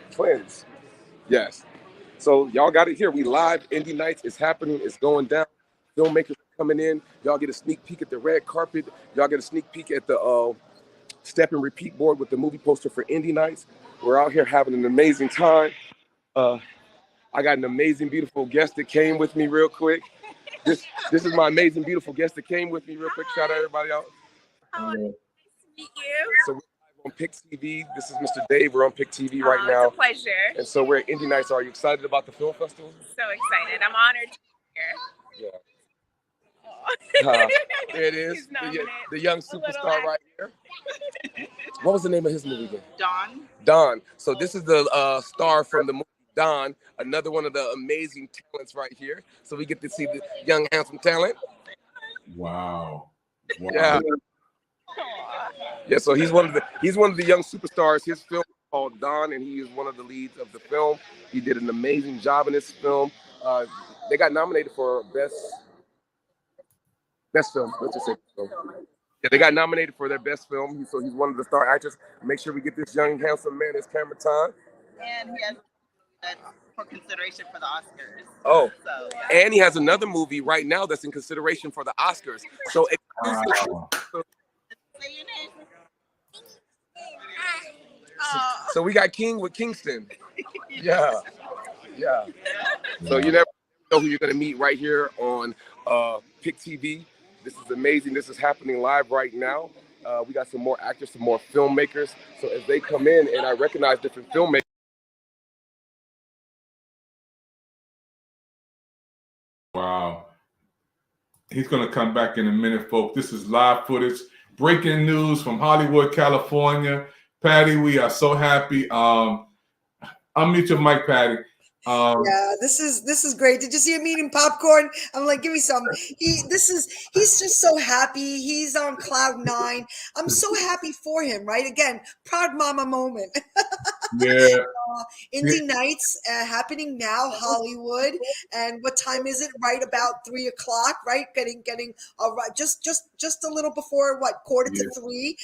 Twins. Yes. So y'all got it here. We live. Indie Nights is happening. It's going down. Filmmakers are coming in. Y'all get a sneak peek at the red carpet. Y'all get a sneak peek at the step and repeat board with the movie poster for Indie Nights. We're out here having an amazing time. I got an amazing, beautiful guest that came with me real quick. This is my amazing, beautiful guest that came with me real quick. Shout out everybody out. Nice to meet you. So we're live on Pick TV. This is Mr. Dave. We're on Pick TV right now. It's a pleasure. And so we're at Indie Nights. Are you excited about the film festival? So excited. I'm honored to be here. Yeah. There it is. The young superstar right here. What was the name of his movie again? Dawn. Dawn. So this is the star from the movie Dawn, another one of the amazing talents right here. So we get to see the young, handsome talent. Wow. Yeah. Yeah, so he's one of the young superstars. His film is called Dawn, and he is one of the leads of the film. He did an amazing job in this film. They got nominated for best film. Let's just say film. Yeah, they got nominated for their best film. So he's one of the star actors. Make sure we get this young, handsome man his camera time. And he has for consideration for the Oscars. Oh, so, yeah. And he has another movie right now that's in consideration for the Oscars. So, so we got King with Kingston. Yeah. So you never know who you're gonna meet right here on Pick TV. This is amazing. This is happening live right now. We got some more actors, some more filmmakers. So as they come in, and I recognize different filmmakers. Wow. He's going to come back in a minute, folks. This is live footage, breaking news from Hollywood, California. Patty, we are so happy. Unmute your mic, Patty. Yeah, this is great. Did you see him eating popcorn? I'm like, give me some. He's just so happy. He's on cloud 9. I'm so happy for him, right? Again, proud mama moment. Yeah. Indie Nights happening now, Hollywood. And what time is it? Right about 3 o'clock, right? Getting just a little before 2:45.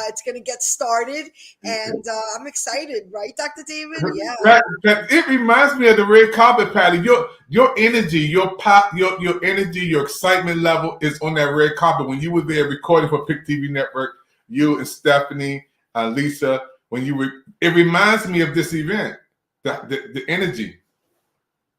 It's gonna get started, and I'm excited, right, Dr. David? Yeah. It reminds me of the red carpet, Patty. Your energy, your pop, your energy, your excitement level is on that red carpet. When you were there recording for Pick TV Network, you and Stephanie, Lisa, it reminds me of this event. The energy.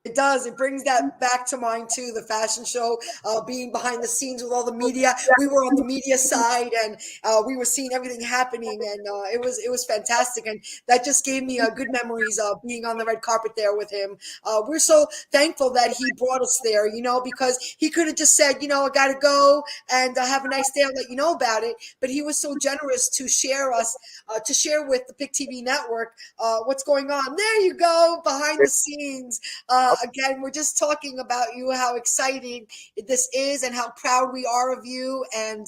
It does. It brings that back to mind too. The fashion show, being behind the scenes with all the media. We were on the media side, and we were seeing everything happening, and it was fantastic. And that just gave me good memories of being on the red carpet there with him. We're so thankful that he brought us there, because he could have just said, I got to go and have a nice day. I'll let you know about it. But he was so generous to share with the Pick TV Network what's going on. There you go, behind the scenes. Again, we're just talking about you, how exciting this is and how proud we are of you. And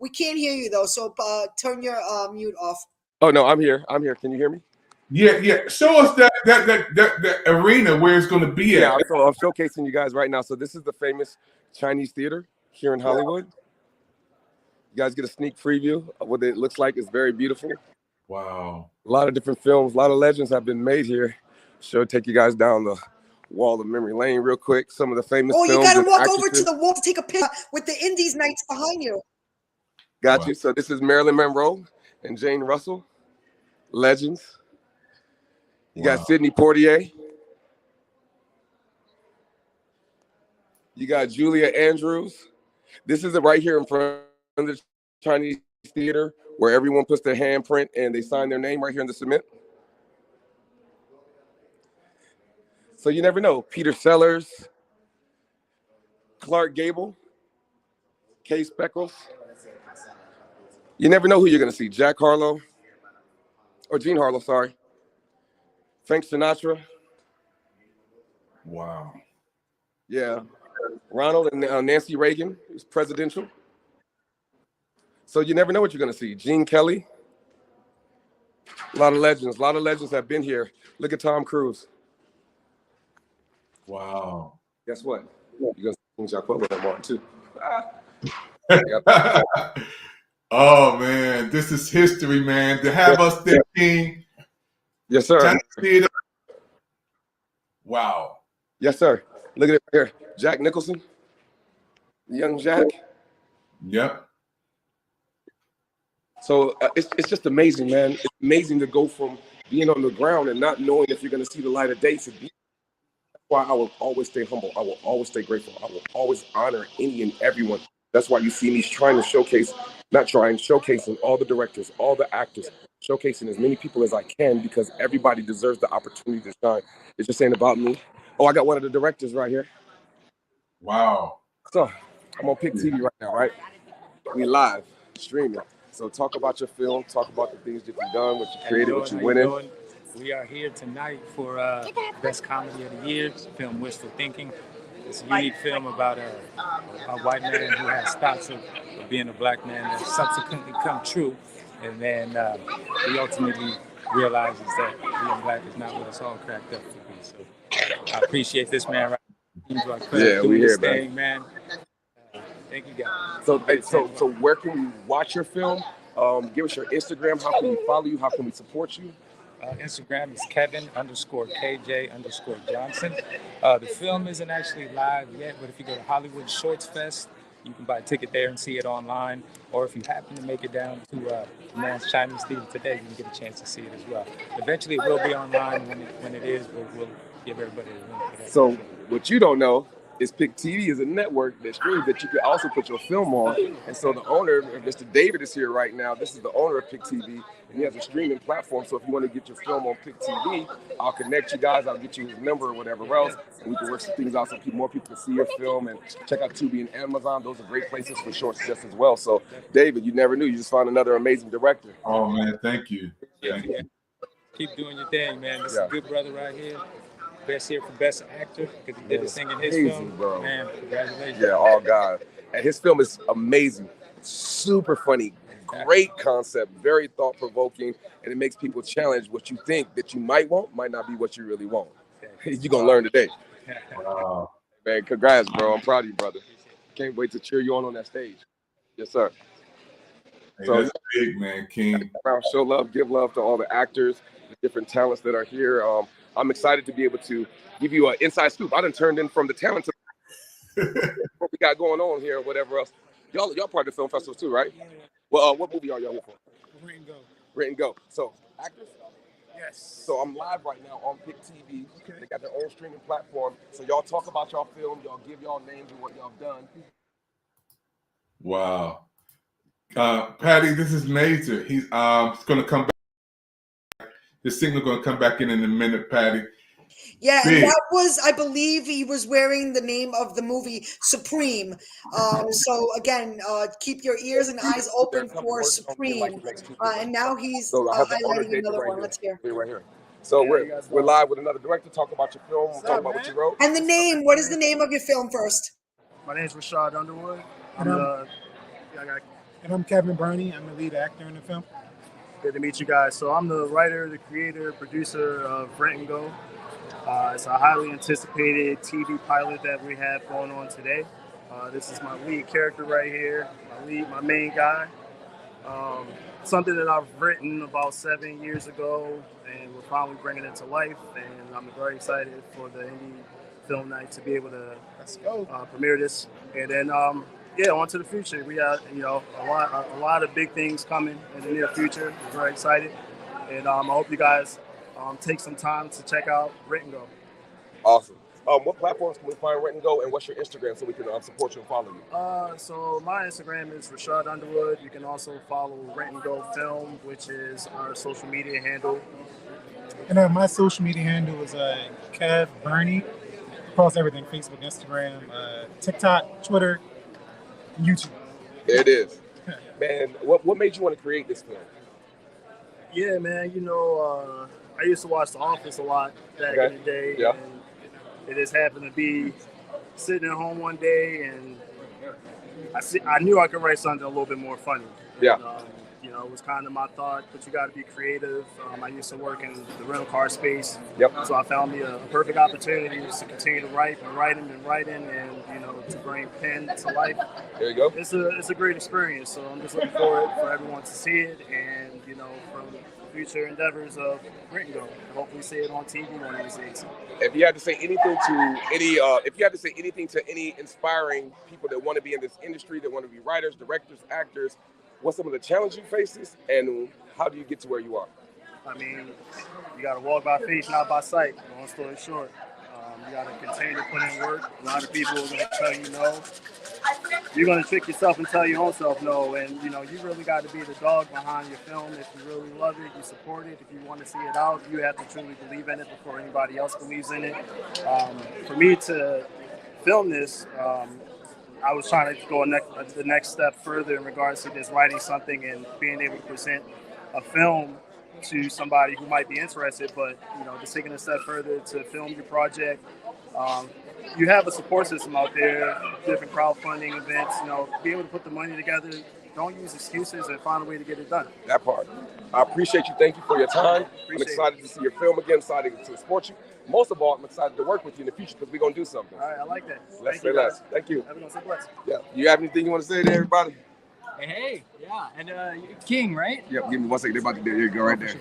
we can't hear you, though, so turn your mute off. Oh, no, I'm here. Can you hear me? Yeah. Show us that arena where it's going to be at. Yeah, so I'm showcasing you guys right now. So this is the famous Chinese theater here in Hollywood. You guys get a sneak preview of what it looks like. It's very beautiful. Wow. A lot of different films, a lot of legends have been made here. Take you guys down the wall of memory lane real quick. Some of the famous films. You got to walk over to the wall to take a picture with the Indies Nights behind you. Got you. So this is Marilyn Monroe and Jane Russell, legends. You got Sidney Poitier. You got Julia Andrews. This is it right here in front of the Chinese Theater where everyone puts their handprint and they sign their name right here in the cement. So you never know. Peter Sellers, Clark Gable, Kay Speckles. You never know who you're going to see. Jack Harlow, or Jean Harlow, sorry. Frank Sinatra. Wow. Yeah. Ronald and Nancy Reagan, who's presidential. So you never know what you're going to see. Gene Kelly. A lot of legends. A lot of legends have been here. Look at Tom Cruise. Wow. Guess what? You're going to see Jacques with him on too. Oh, man. This is history, man. To have us there, King. Yes, sir. Wow. Yes, sir. Look at it right here. Jack Nicholson. Young Jack. Yep. So it's just amazing, man. It's amazing to go from being on the ground and not knowing if you're going to see the light of day to be. That's why I will always stay humble. I will always stay grateful. I will always honor any and everyone. That's why you see me showcasing all the directors, all the actors, showcasing as many people as I can because everybody deserves the opportunity to shine. It's just ain't about me. Oh, I got one of the directors right here. Wow. So I'm on Pick TV right now, right? We live streaming. So talk about your film, talk about the things that you've done, what you created, what you went in. We are here tonight for Best Comedy of the Year, film Wishful Thinking. It's a unique film about a white man who has thoughts of being a black man that subsequently come true. And then he ultimately realizes that being black is not what it's all cracked up to be. So I appreciate this man right now. Yeah, we here, man. Thank you, guys. So where can we watch your film? Give us your Instagram. How can we follow you? How can we support you? Instagram is Kevin_KJ_Johnson. The film isn't actually live yet, but if you go to Hollywood Shorts Fest, you can buy a ticket there and see it online. Or if you happen to make it down to Man's Chinese Theater today, you can get a chance to see it as well. Eventually, it will be online when it is, but we'll give everybody a link for that. So what you don't know is Pick TV is a network that streams that you can also put your film on. And so the owner, Mr. David, is here right now. This is the owner of Pick TV, and he has a streaming platform. So if you want to get your film on Pick TV, I'll connect you guys. I'll get you his number or whatever else, and we can work some things out so more people can see your film and check out Tubi and Amazon. Those are great places for shorts just as well. So David, you never knew. You just found another amazing director. Oh, man. Thank you. Yeah. Keep doing your thing, man. This is a good brother right here. Best here for Best Actor because he did the singing in his film. Bro. Man, congratulations. Yeah, all God. And his film is amazing, super funny, great concept, very thought-provoking, and it makes people challenge what you think that you might want might not be what you really want. You're going to learn today. Wow. Man, congrats, bro. I'm proud of you, brother. Can't wait to cheer you on that stage. Yes, sir. Hey, so that's big, man, King. Show love, give love to all the actors, the different talents that are here. I'm excited to be able to give you an inside scoop. I done turned in from the talent to what we got going on here, or whatever else. Y'all part of the film festival too, right? Yeah. Well, what movie are y'all here for? Rent and Go. Rent and Go. So, actors? Yes. So I'm live right now on Pick TV. Okay. They got their own streaming platform. So y'all talk about y'all film. Y'all give y'all names and what y'all done. Wow. Patty, this is major. He's going to come back. His signal going to come back in a minute, Patty. Yeah, and that was, I believe he was wearing the name of the movie Supreme. So again, keep your ears and eyes open for Supreme. And now he's highlighting another one. Let's hear. Right here. So we're live with another director. Talk about your film. We'll talk about what you wrote. And the name. What is the name of your film first? My name is Rashad Underwood. I'm Kevin Burney. I'm the lead actor in the film. Good to meet you guys. So I'm the writer, the creator, producer of Rent and Go. It's a highly anticipated TV pilot that we have going on today. This is my lead character right here, my main guy. Something that I've written about 7 years ago, and we're finally bringing it to life. And I'm very excited for the Indie Film Night to be able to premiere this. And then, on to the future. We got a lot of big things coming in the near future. We're very excited, and I hope you guys take some time to check out Rent and Go. Awesome. What platforms can we find Rent and Go, and what's your Instagram so we can support you and follow you? So my Instagram is Rashad Underwood. You can also follow Rent and Go Film, which is our social media handle. And my social media handle is Kev Bernie. Across everything: Facebook, Instagram, TikTok, Twitter, YouTube. There it is. Man, what made you want to create this film? Yeah, man. I used to watch The Office a lot back in the day. Yeah. And it just happened to be sitting at home one day, and I knew I could write something a little bit more funny. Yeah. It was kind of my thought, but you got to be creative. I used to work in the rental car space. Yep. So I found me a perfect opportunity to continue to write and to bring pen to life. There you go. It's a great experience. So I'm just looking forward for everyone to see it, and from future endeavors of Rent and Go. Hopefully see it on TV one of these days. If you had to say anything to any inspiring people that want to be in this industry, that want to be writers, directors, actors, what's some of the challenges you face, and how do you get to where you are? I mean, you got to walk by faith, not by sight. Long story short, you got to continue to put in work. A lot of people are going to tell you no. You're going to trick yourself and tell your own self no. And, you really got to be the dog behind your film. If you really love it, you support it. If you want to see it out, you have to truly believe in it before anybody else believes in it. For me to film this, I was trying to go the next step further in regards to just writing something and being able to present a film to somebody who might be interested, but just taking a step further to film your project. You have a support system out there, different crowdfunding events, be able to put the money together. Don't use excuses and find a way to get it done. That part. I appreciate you. Thank you for your time. I'm excited to see your film again, excited to support you. Most of all, I'm excited to work with you in the future because we're going to do something. All right, I like that. Let's say less. Thank you. Everyone say bless. Yeah. You have anything you want to say to everybody? Hey, yeah, and King, right? Yep, give me 1 second. They're about to do. There you go, right there.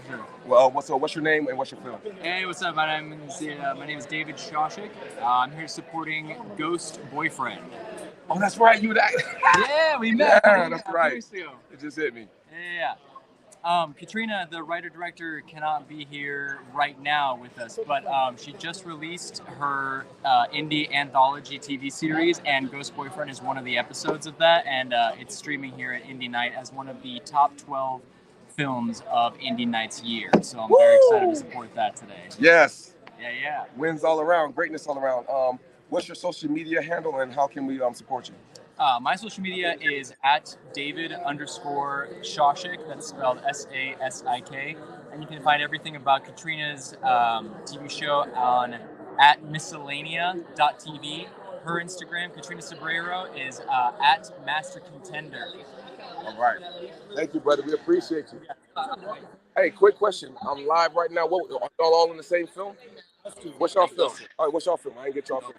Well, what's your name and what's your film? Hey, what's up? My name is David Shawshik. I'm here supporting Ghost Boyfriend. Oh, that's right. You that? Yeah, we met. Yeah, that's right. It just hit me. Yeah. Katrina, the writer-director, cannot be here right now with us, but she just released her indie anthology TV series, and Ghost Boyfriend is one of the episodes of that, and it's streaming here at Indie Night as one of the top 12 films of Indie Night's year. So I'm very excited to support that today. Yes. Yeah. Wins all around, greatness all around. What's your social media handle, and how can we support you? My social media is at David_Shawshik. That's spelled SASIK. And you can find everything about Katrina's TV show on at miscellanea.tv. Her Instagram, Katrina Sobrero, is at Master Contender. All right. Thank you, brother. We appreciate you. Hey, quick question. I'm live right now. Are y'all all in the same film? What's y'all film? All right, what's y'all film? I didn't get y'all film.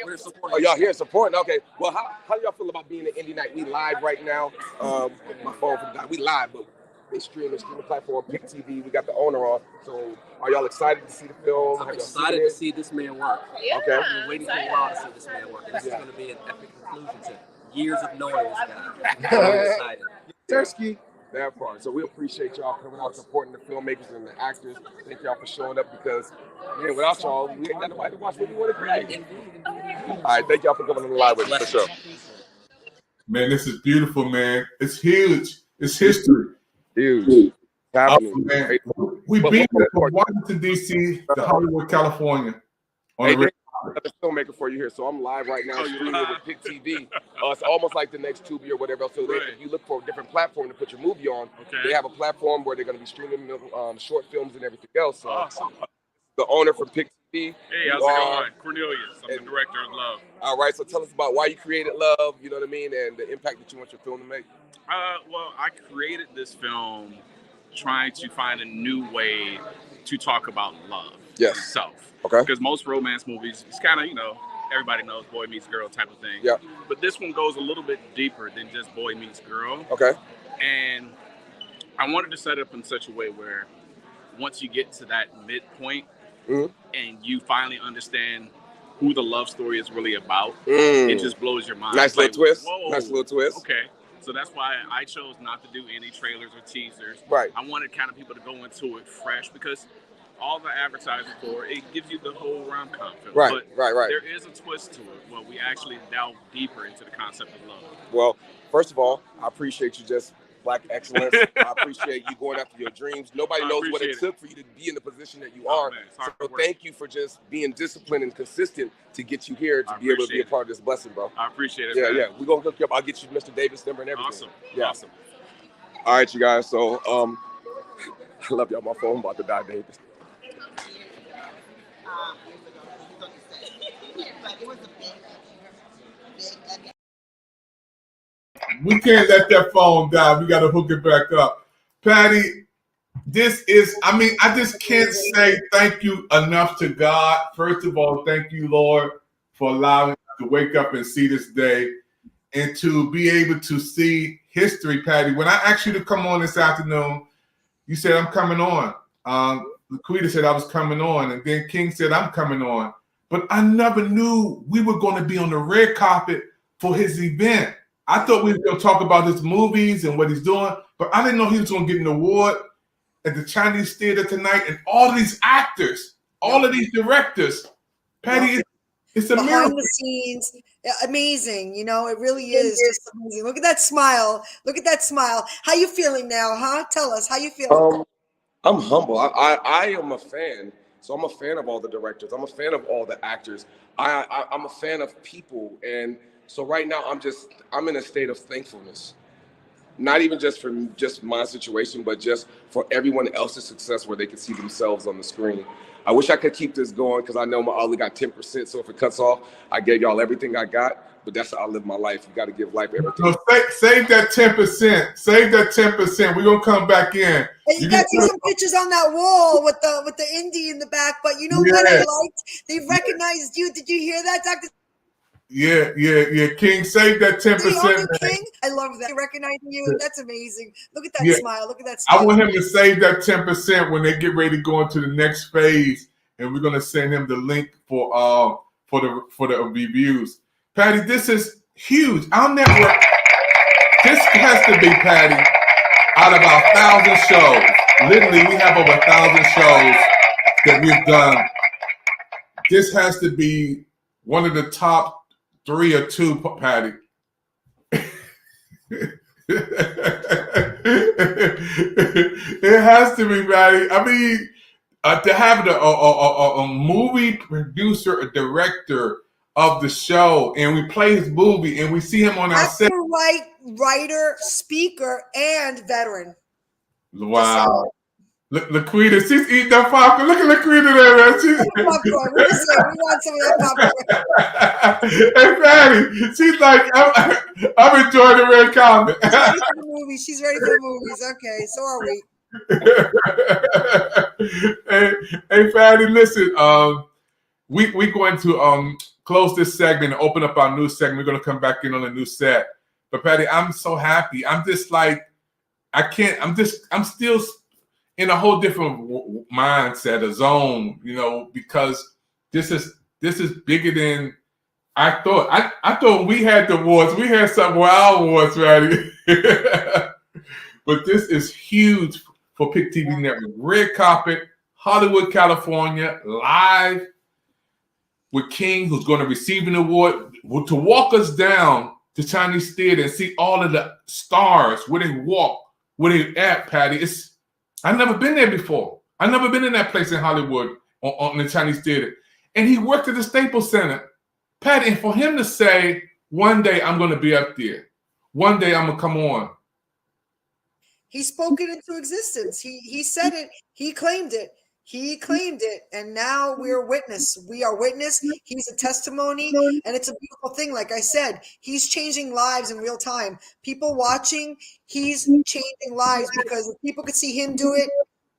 We're supporting. Oh, y'all here supporting? Okay. Well, how do y'all feel about being at Indie Night? We live right now. My phone for the we live, but they streaming platform, Pick TV. We got the owner on. So, are y'all excited to see the film? I'm excited to see this man work. Yeah, okay. I've been waiting for a while to see this man work. This is going to be an epic conclusion to years of knowing this guy. I'm excited. Tursky. That part. So we appreciate y'all coming out, supporting the filmmakers and the actors. Thank y'all for showing up because, man, without y'all, we ain't got nobody to watch what we want to create. All right, thank y'all for coming on the live with us for sure. Man, this is beautiful, man. It's huge. It's history. Huge. Man. We've been from Washington, D.C. to Hollywood, California. On the the filmmaker for you here, so I'm live right now streaming with Pick TV. It's almost like the next Tubi or whatever else. So if you look for a different platform to put your movie on, they have a platform where they're going to be streaming short films and everything else. So, awesome. The owner from Pick TV. Hey, how's it going? Cornelius. I'm the director of Love. All right, so tell us about why you created Love, you know what I mean, and the impact that you want your film to make. Well, I created this film trying to find a new way to talk about love itself. Okay. Because most romance movies, it's kind of, everybody knows boy meets girl type of thing. Yeah. But this one goes a little bit deeper than just boy meets girl. Okay. And I wanted to set it up in such a way where once you get to that midpoint and you finally understand who the love story is really about, it just blows your mind. Nice little twist. Whoa. Nice little twist. Okay. So that's why I chose not to do any trailers or teasers. Right. I wanted kind of people to go into it fresh because all the advertising for it gives you the whole rom-com film. Right, but right. There is a twist to it where we actually delve deeper into the concept of love. Well, first of all, I appreciate you just Black excellence. I appreciate you going after your dreams. Nobody knows what it took for you to be in the position that you are. So thank you for just being disciplined and consistent to get you here to be able to be a part of this blessing, bro. I appreciate it. Yeah, man. yeah. We're gonna hook you up. I'll get you Mr. Davis' number and everything. Awesome. Yeah. Awesome. All right, you guys. So I love y'all. My phone about to die, Davis. We can't let that phone die. We got to hook it back up. Patty, this is, I mean, I just can't say thank you enough to God. First of all, thank you, Lord, for allowing us to wake up and see this day and to be able to see history, Patty. When I asked you to come on this afternoon, you said, I'm coming on. Laquita said I was coming on, and then King said, I'm coming on. But I never knew we were going to be on the red carpet for his event. I thought we were going to talk about his movies and what he's doing, but I didn't know he was going to get an award at the Chinese Theater tonight. And all of these actors, all of these directors, Patty, it's a behind miracle. the scenes, amazing. You know, it really is just amazing. Look at that smile. Look at that smile. How you feeling now, huh? Tell us how you feeling. I'm humble. I am a fan. So I'm a fan of all the directors. I'm a fan of all the actors. I'm a fan of people. And so right now I'm in a state of thankfulness. Not even just for just my situation, but just for everyone else's success where they can see themselves on the screen. I wish I could keep this going because I know I only got 10%. So if it cuts off, I gave y'all everything I got. But that's how I live my life. You got to give life everything. So save that 10%. Save that 10%. We're gonna come back in. And you got to see some pictures on that wall with the indie in the back. But you know what I liked? They recognized you. Did you hear that, Dr. Yeah. King, save that 10%. King, I love that. Recognizing you. That's amazing. Look at that smile. Look at that smile. I want him to save that 10% when they get ready to go into the next phase, and we're gonna send him the link for the reviews. Patty, this is huge. Our network, this has to be, Patty, out of our 1,000 shows. Literally, we have over 1,000 shows that we've done. This has to be one of the top 3 or 2, Patty. It has to be, Patty. I mean, to have a movie producer, a director of the show, and we play his movie, and we see him on our set. Writer, speaker, and veteran. Wow. Laquita, she's eating that popcorn. Look at Laquita there, man. We want some of that popcorn. Hey, Patty, she's like, I'm enjoying the red carpet. She's ready for the movies. She's ready for the movies. Okay, so are we. Hey, Patty, listen. We're going to close this segment and open up our new segment. We're going to come back in on a new set. But Patty, I'm so happy. I'm just like, I'm still in a whole different mindset, a zone, you know, because this is bigger than I thought. I thought we had the awards. We had some wow awards, Patty. But this is huge for Pick TV Network. Red carpet, Hollywood, California, live with King, who's going to receive an award, to walk us down to Chinese Theater and see all of the stars, where they walk, where they at, Patty. I've never been there before. I've never been in that place in Hollywood on the Chinese Theater. And he worked at the Staples Center. Patty, and for him to say, one day I'm going to be up there. One day I'm going to come on. He spoke it into existence. He said it. He claimed it. He claimed it, and now we're witness. We are witness. He's a testimony, and it's a beautiful thing. Like I said, he's changing lives in real time. People watching, he's changing lives, because if people could see him do it,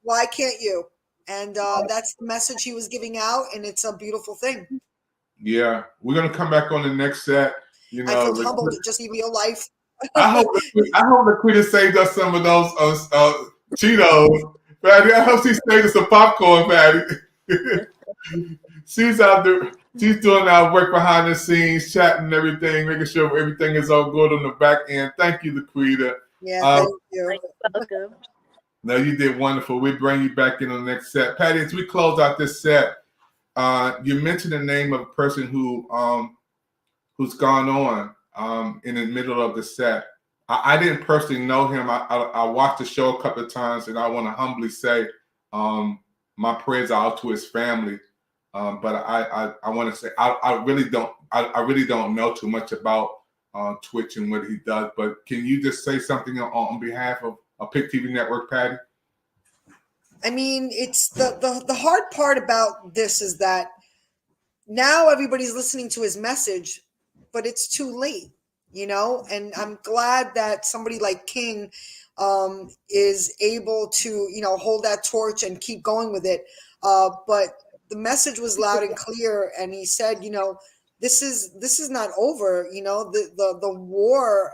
why can't you? And that's the message he was giving out, and it's a beautiful thing. Yeah, we're gonna come back on the next set. You know, I feel humbled to just see real life. I hope Laquita saved us some of those Cheetos. Patty, I hope she saved us some popcorn, Patty. She's out there. She's doing our work behind the scenes, chatting and everything, making sure everything is all good on the back end. Thank you, Laquita. Yeah, thank you. No, you did wonderful. We'll bring you back in on the next set. Patty, as we close out this set, you mentioned the name of a person who's gone on in the middle of the set. I didn't personally know him. I watched the show a couple of times, and I want to humbly say my prayers are out to his family. But I want to say I really don't know too much about Twitch and what he does. But can you just say something on behalf of Pick TV Network, Patty? I mean, it's the hard part about this is that now everybody's listening to his message, but it's too late, you know? And I'm glad that somebody like King is able to, you know, hold that torch and keep going with it. But the message was loud and clear, and he said, you know, this is not over, you know, the war,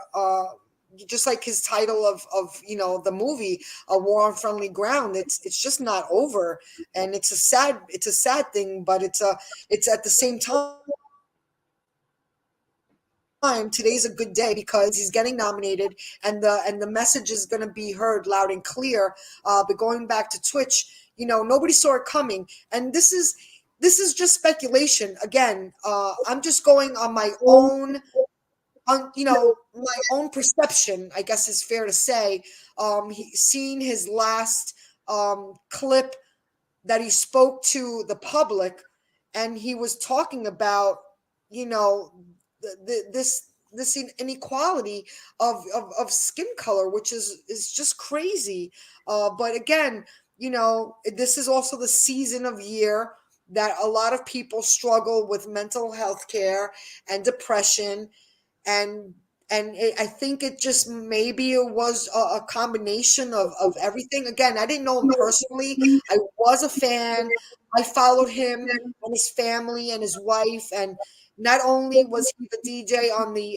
just like his title of you know, the movie, A War on Friendly Ground, it's just not over. And it's a sad thing, but it's at the same time, today's a good day because he's getting nominated, and the message is going to be heard loud and clear. But going back to Twitch, you know, nobody saw it coming, and this is just speculation. Again, I'm just going on my own, you know, my own perception, I guess is fair to say. Seeing his last clip that he spoke to the public, and he was talking about, you know, this inequality of skin color, which is just crazy. But again, you know, this is also the season of year that a lot of people struggle with mental health care and depression, and I think it just maybe it was a combination of everything. Again, I didn't know him personally. I was a fan. I followed him and his family and his wife, and not only was he the DJ on the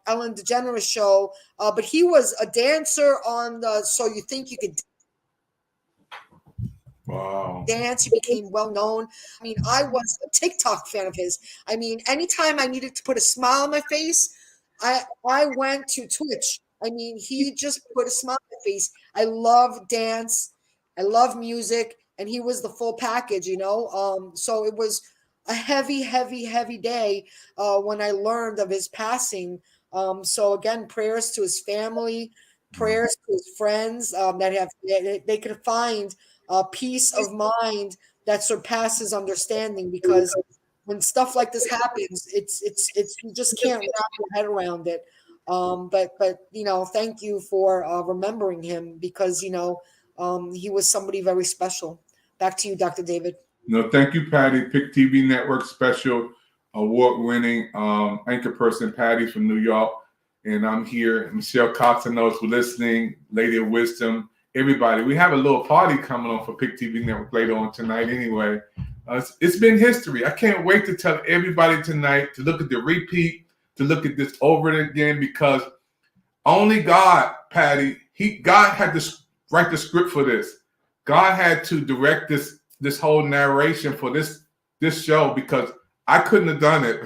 Ellen DeGeneres show, but he was a dancer on the So You Think You Could Wow. Dance. He became well known. I mean, I was a TikTok fan of his. I mean, anytime I needed to put a smile on my face, I went to Twitch. I mean, he just put a smile on my face. I love dance. I love music, and he was the full package, you know. So it was a heavy day when I learned of his passing. So again, prayers to his family, prayers to his friends that they could find peace of mind that surpasses understanding, because when stuff like this happens, it's you just can't wrap your head around it. But you know, thank you for remembering him, because you know, he was somebody very special. Back to you, Dr. David. No, thank you, Patty. Pick TV Network special award-winning anchor person, Patty from New York. And I'm here. Michelle Costanos for listening, Lady of Wisdom, everybody. We have a little party coming on for Pick TV Network later on tonight anyway. It's been history. I can't wait to tell everybody tonight to look at the repeat, to look at this over again, because only God, Patty, God had to write the script for this. God had to direct this whole narration for this show, because I couldn't have done it.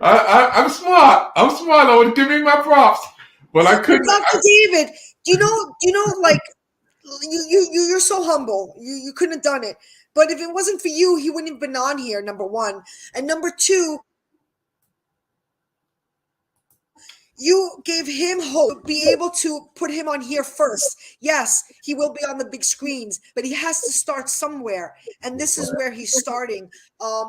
I'm smart. I would give me my props, but I couldn't. Dr. David, do you know, like you're so humble. You couldn't have done it. But if it wasn't for you, he wouldn't have been on here, number one. And number two, you gave him hope, be able to put him on here first. Yes, he will be on the big screens, but he has to start somewhere, and this is where he's starting.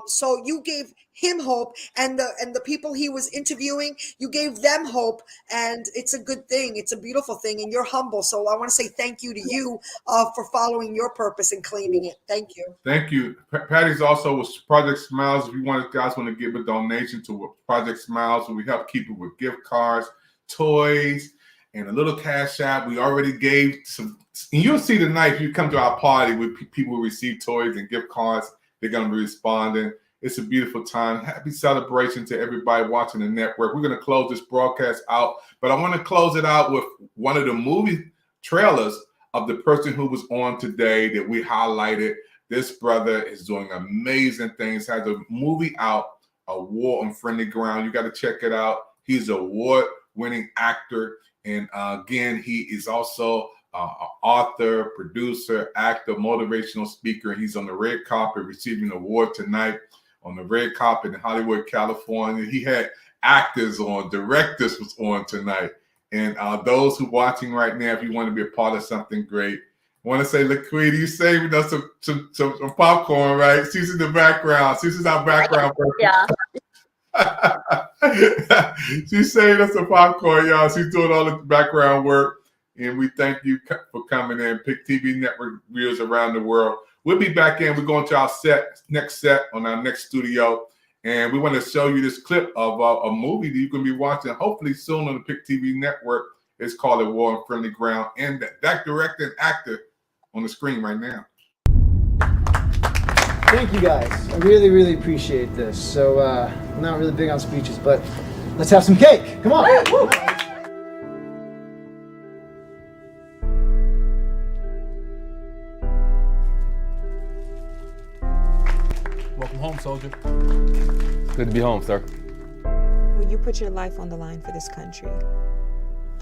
So you gave him hope, and the people he was interviewing, you gave them hope, and it's a good thing. It's a beautiful thing, and you're humble. So I want to say thank you to you for following your purpose and claiming it. Thank you. Thank you. Patty's also with Project Smiles. If you guys want to give a donation to Project Smiles, we help keep it with gift cards, toys, and a little cash app. We already gave some, and you'll see tonight if you come to our party with people who receive toys and gift cards, they're going to be responding. It's a beautiful time. Happy celebration to everybody watching the network. We're going to close this broadcast out, but I want to close it out with one of the movie trailers of the person who was on today that we highlighted. This brother is doing amazing things, has a movie out, A War on Friendly Ground. You got to check it out. He's an award-winning actor, and again, he is also author, producer, actor, motivational speaker. He's on the red carpet receiving an award tonight on the red carpet in Hollywood, California. He had actors on, directors was on tonight. And those who are watching right now, if you want to be a part of something great, I want to say, LaQuita, you saving us some popcorn, right? She's in the background. She's our background person. Yeah. She's saving us some popcorn, y'all. She's doing all the background work. And we thank you for coming in. Pick TV Network viewers around the world. We'll be back in. We're going to our next set on our next studio. And we want to show you this clip of a movie that you can be watching hopefully soon on the Pick TV Network. It's called A War on Friendly Ground. And that director and actor on the screen right now. Thank you guys. I really, really appreciate this. So I'm not really big on speeches, but let's have some cake. Come on. Woo. Welcome home, soldier. Good to be home, sir. Well, you put your life on the line for this country.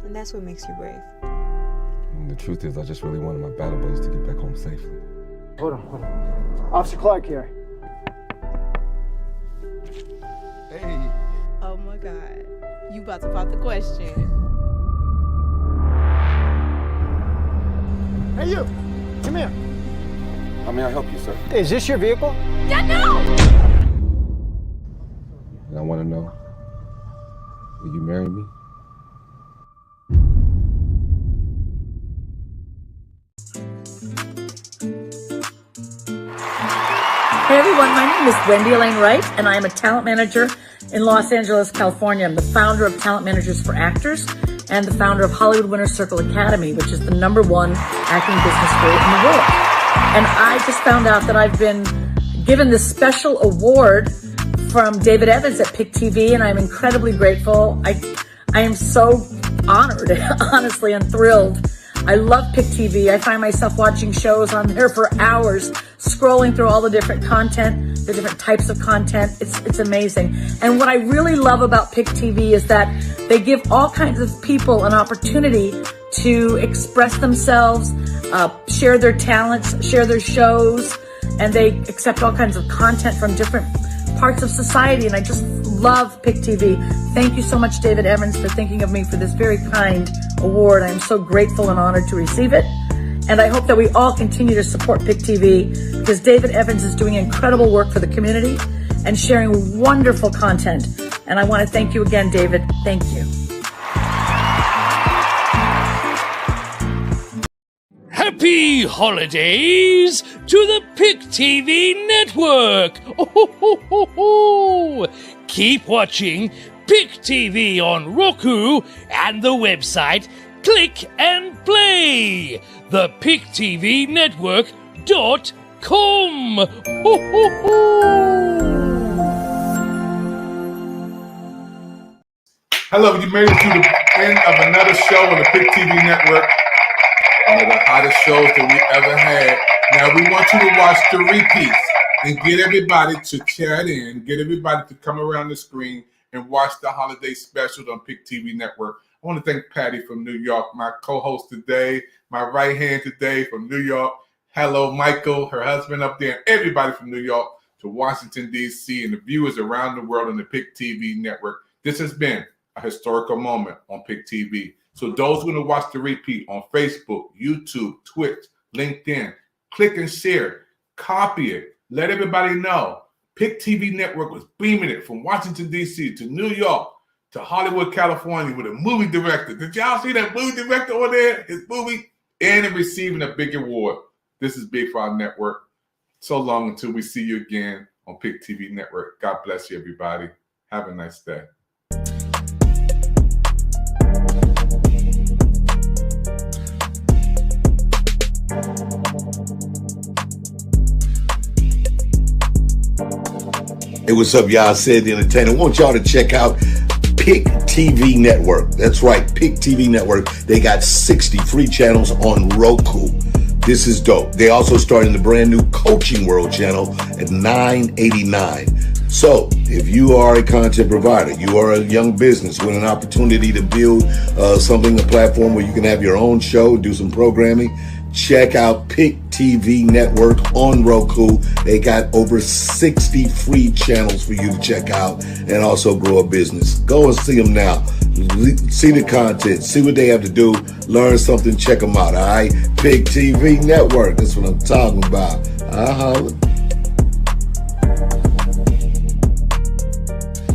And that's what makes you brave. And the truth is, I just really wanted my battle buddies to get back home safely. Hold on. Officer Clark here. Hey. Oh my God. You about to pop the question. Hey, you. Come here. How may I help you, sir? Is this your vehicle? Yeah, no! And I want to know, will you marry me? Hey everyone, my name is Wendy Elaine Wright, and I am a talent manager in Los Angeles, California. I'm the founder of Talent Managers for Actors and the founder of Hollywood Winter Circle Academy, which is the #1 acting business school in the world. And I just found out that I've been given this special award from David Evans at Pick TV, and I'm incredibly grateful. I am so honored, honestly, and thrilled. I love Pick TV. I find myself watching shows on there for hours, scrolling through all the different content, the different types of content. It's amazing. And what I really love about Pick TV is that they give all kinds of people an opportunity to express themselves, share their talents, share their shows, and they accept all kinds of content from different parts of society. And I just love Pick TV. Thank you so much, David Evans, for thinking of me for this very kind award. I'm so grateful and honored to receive it. And I hope that we all continue to support Pick TV because David Evans is doing incredible work for the community and sharing wonderful content. And I want to thank you again, David. Thank you. Happy holidays to the Pick TV network! Oh, keep watching Pick TV on Roku and the website Click and Play, the PickTVNetwork.com. Hello, you made it to the end of another show on the Pick TV Network. One of the hottest shows that we ever had. Now we want you to watch the repeats and get everybody to chat in, get everybody to come around the screen and watch the holiday specials on Pick TV Network. I want to thank Patty from New York, my co-host today, my right hand today from New York. Hello, Michael, her husband up there, and everybody from New York to Washington, D.C., and the viewers around the world on the Pick TV Network. This has been a historical moment on Pick TV. So those who are going to watch the repeat on Facebook, YouTube, Twitch, LinkedIn, click and share, copy it, let everybody know. Pick TV Network was beaming it from Washington, D.C. to New York to Hollywood, California with a movie director. Did y'all see that movie director over there? His movie and receiving a big award. This is big for our network. So long until we see you again on Pick TV Network. God bless you, everybody. Have a nice day. Hey, what's up, y'all? Sid the Entertainer. I want y'all to check out Pick TV Network. That's right, Pick TV Network. They got 60 free channels on Roku. This is dope. They also started the brand new Coaching World channel at $9.89. So if you are a content provider, you are a young business with an opportunity to build a platform where you can have your own show, do some programming, check out Pick TV Network on Roku. They got over 60 free channels for you to check out and also grow a business. Go and see them now. See the content, see what they have to do, learn something, check them out, all right? Pick TV Network, that's what I'm talking about.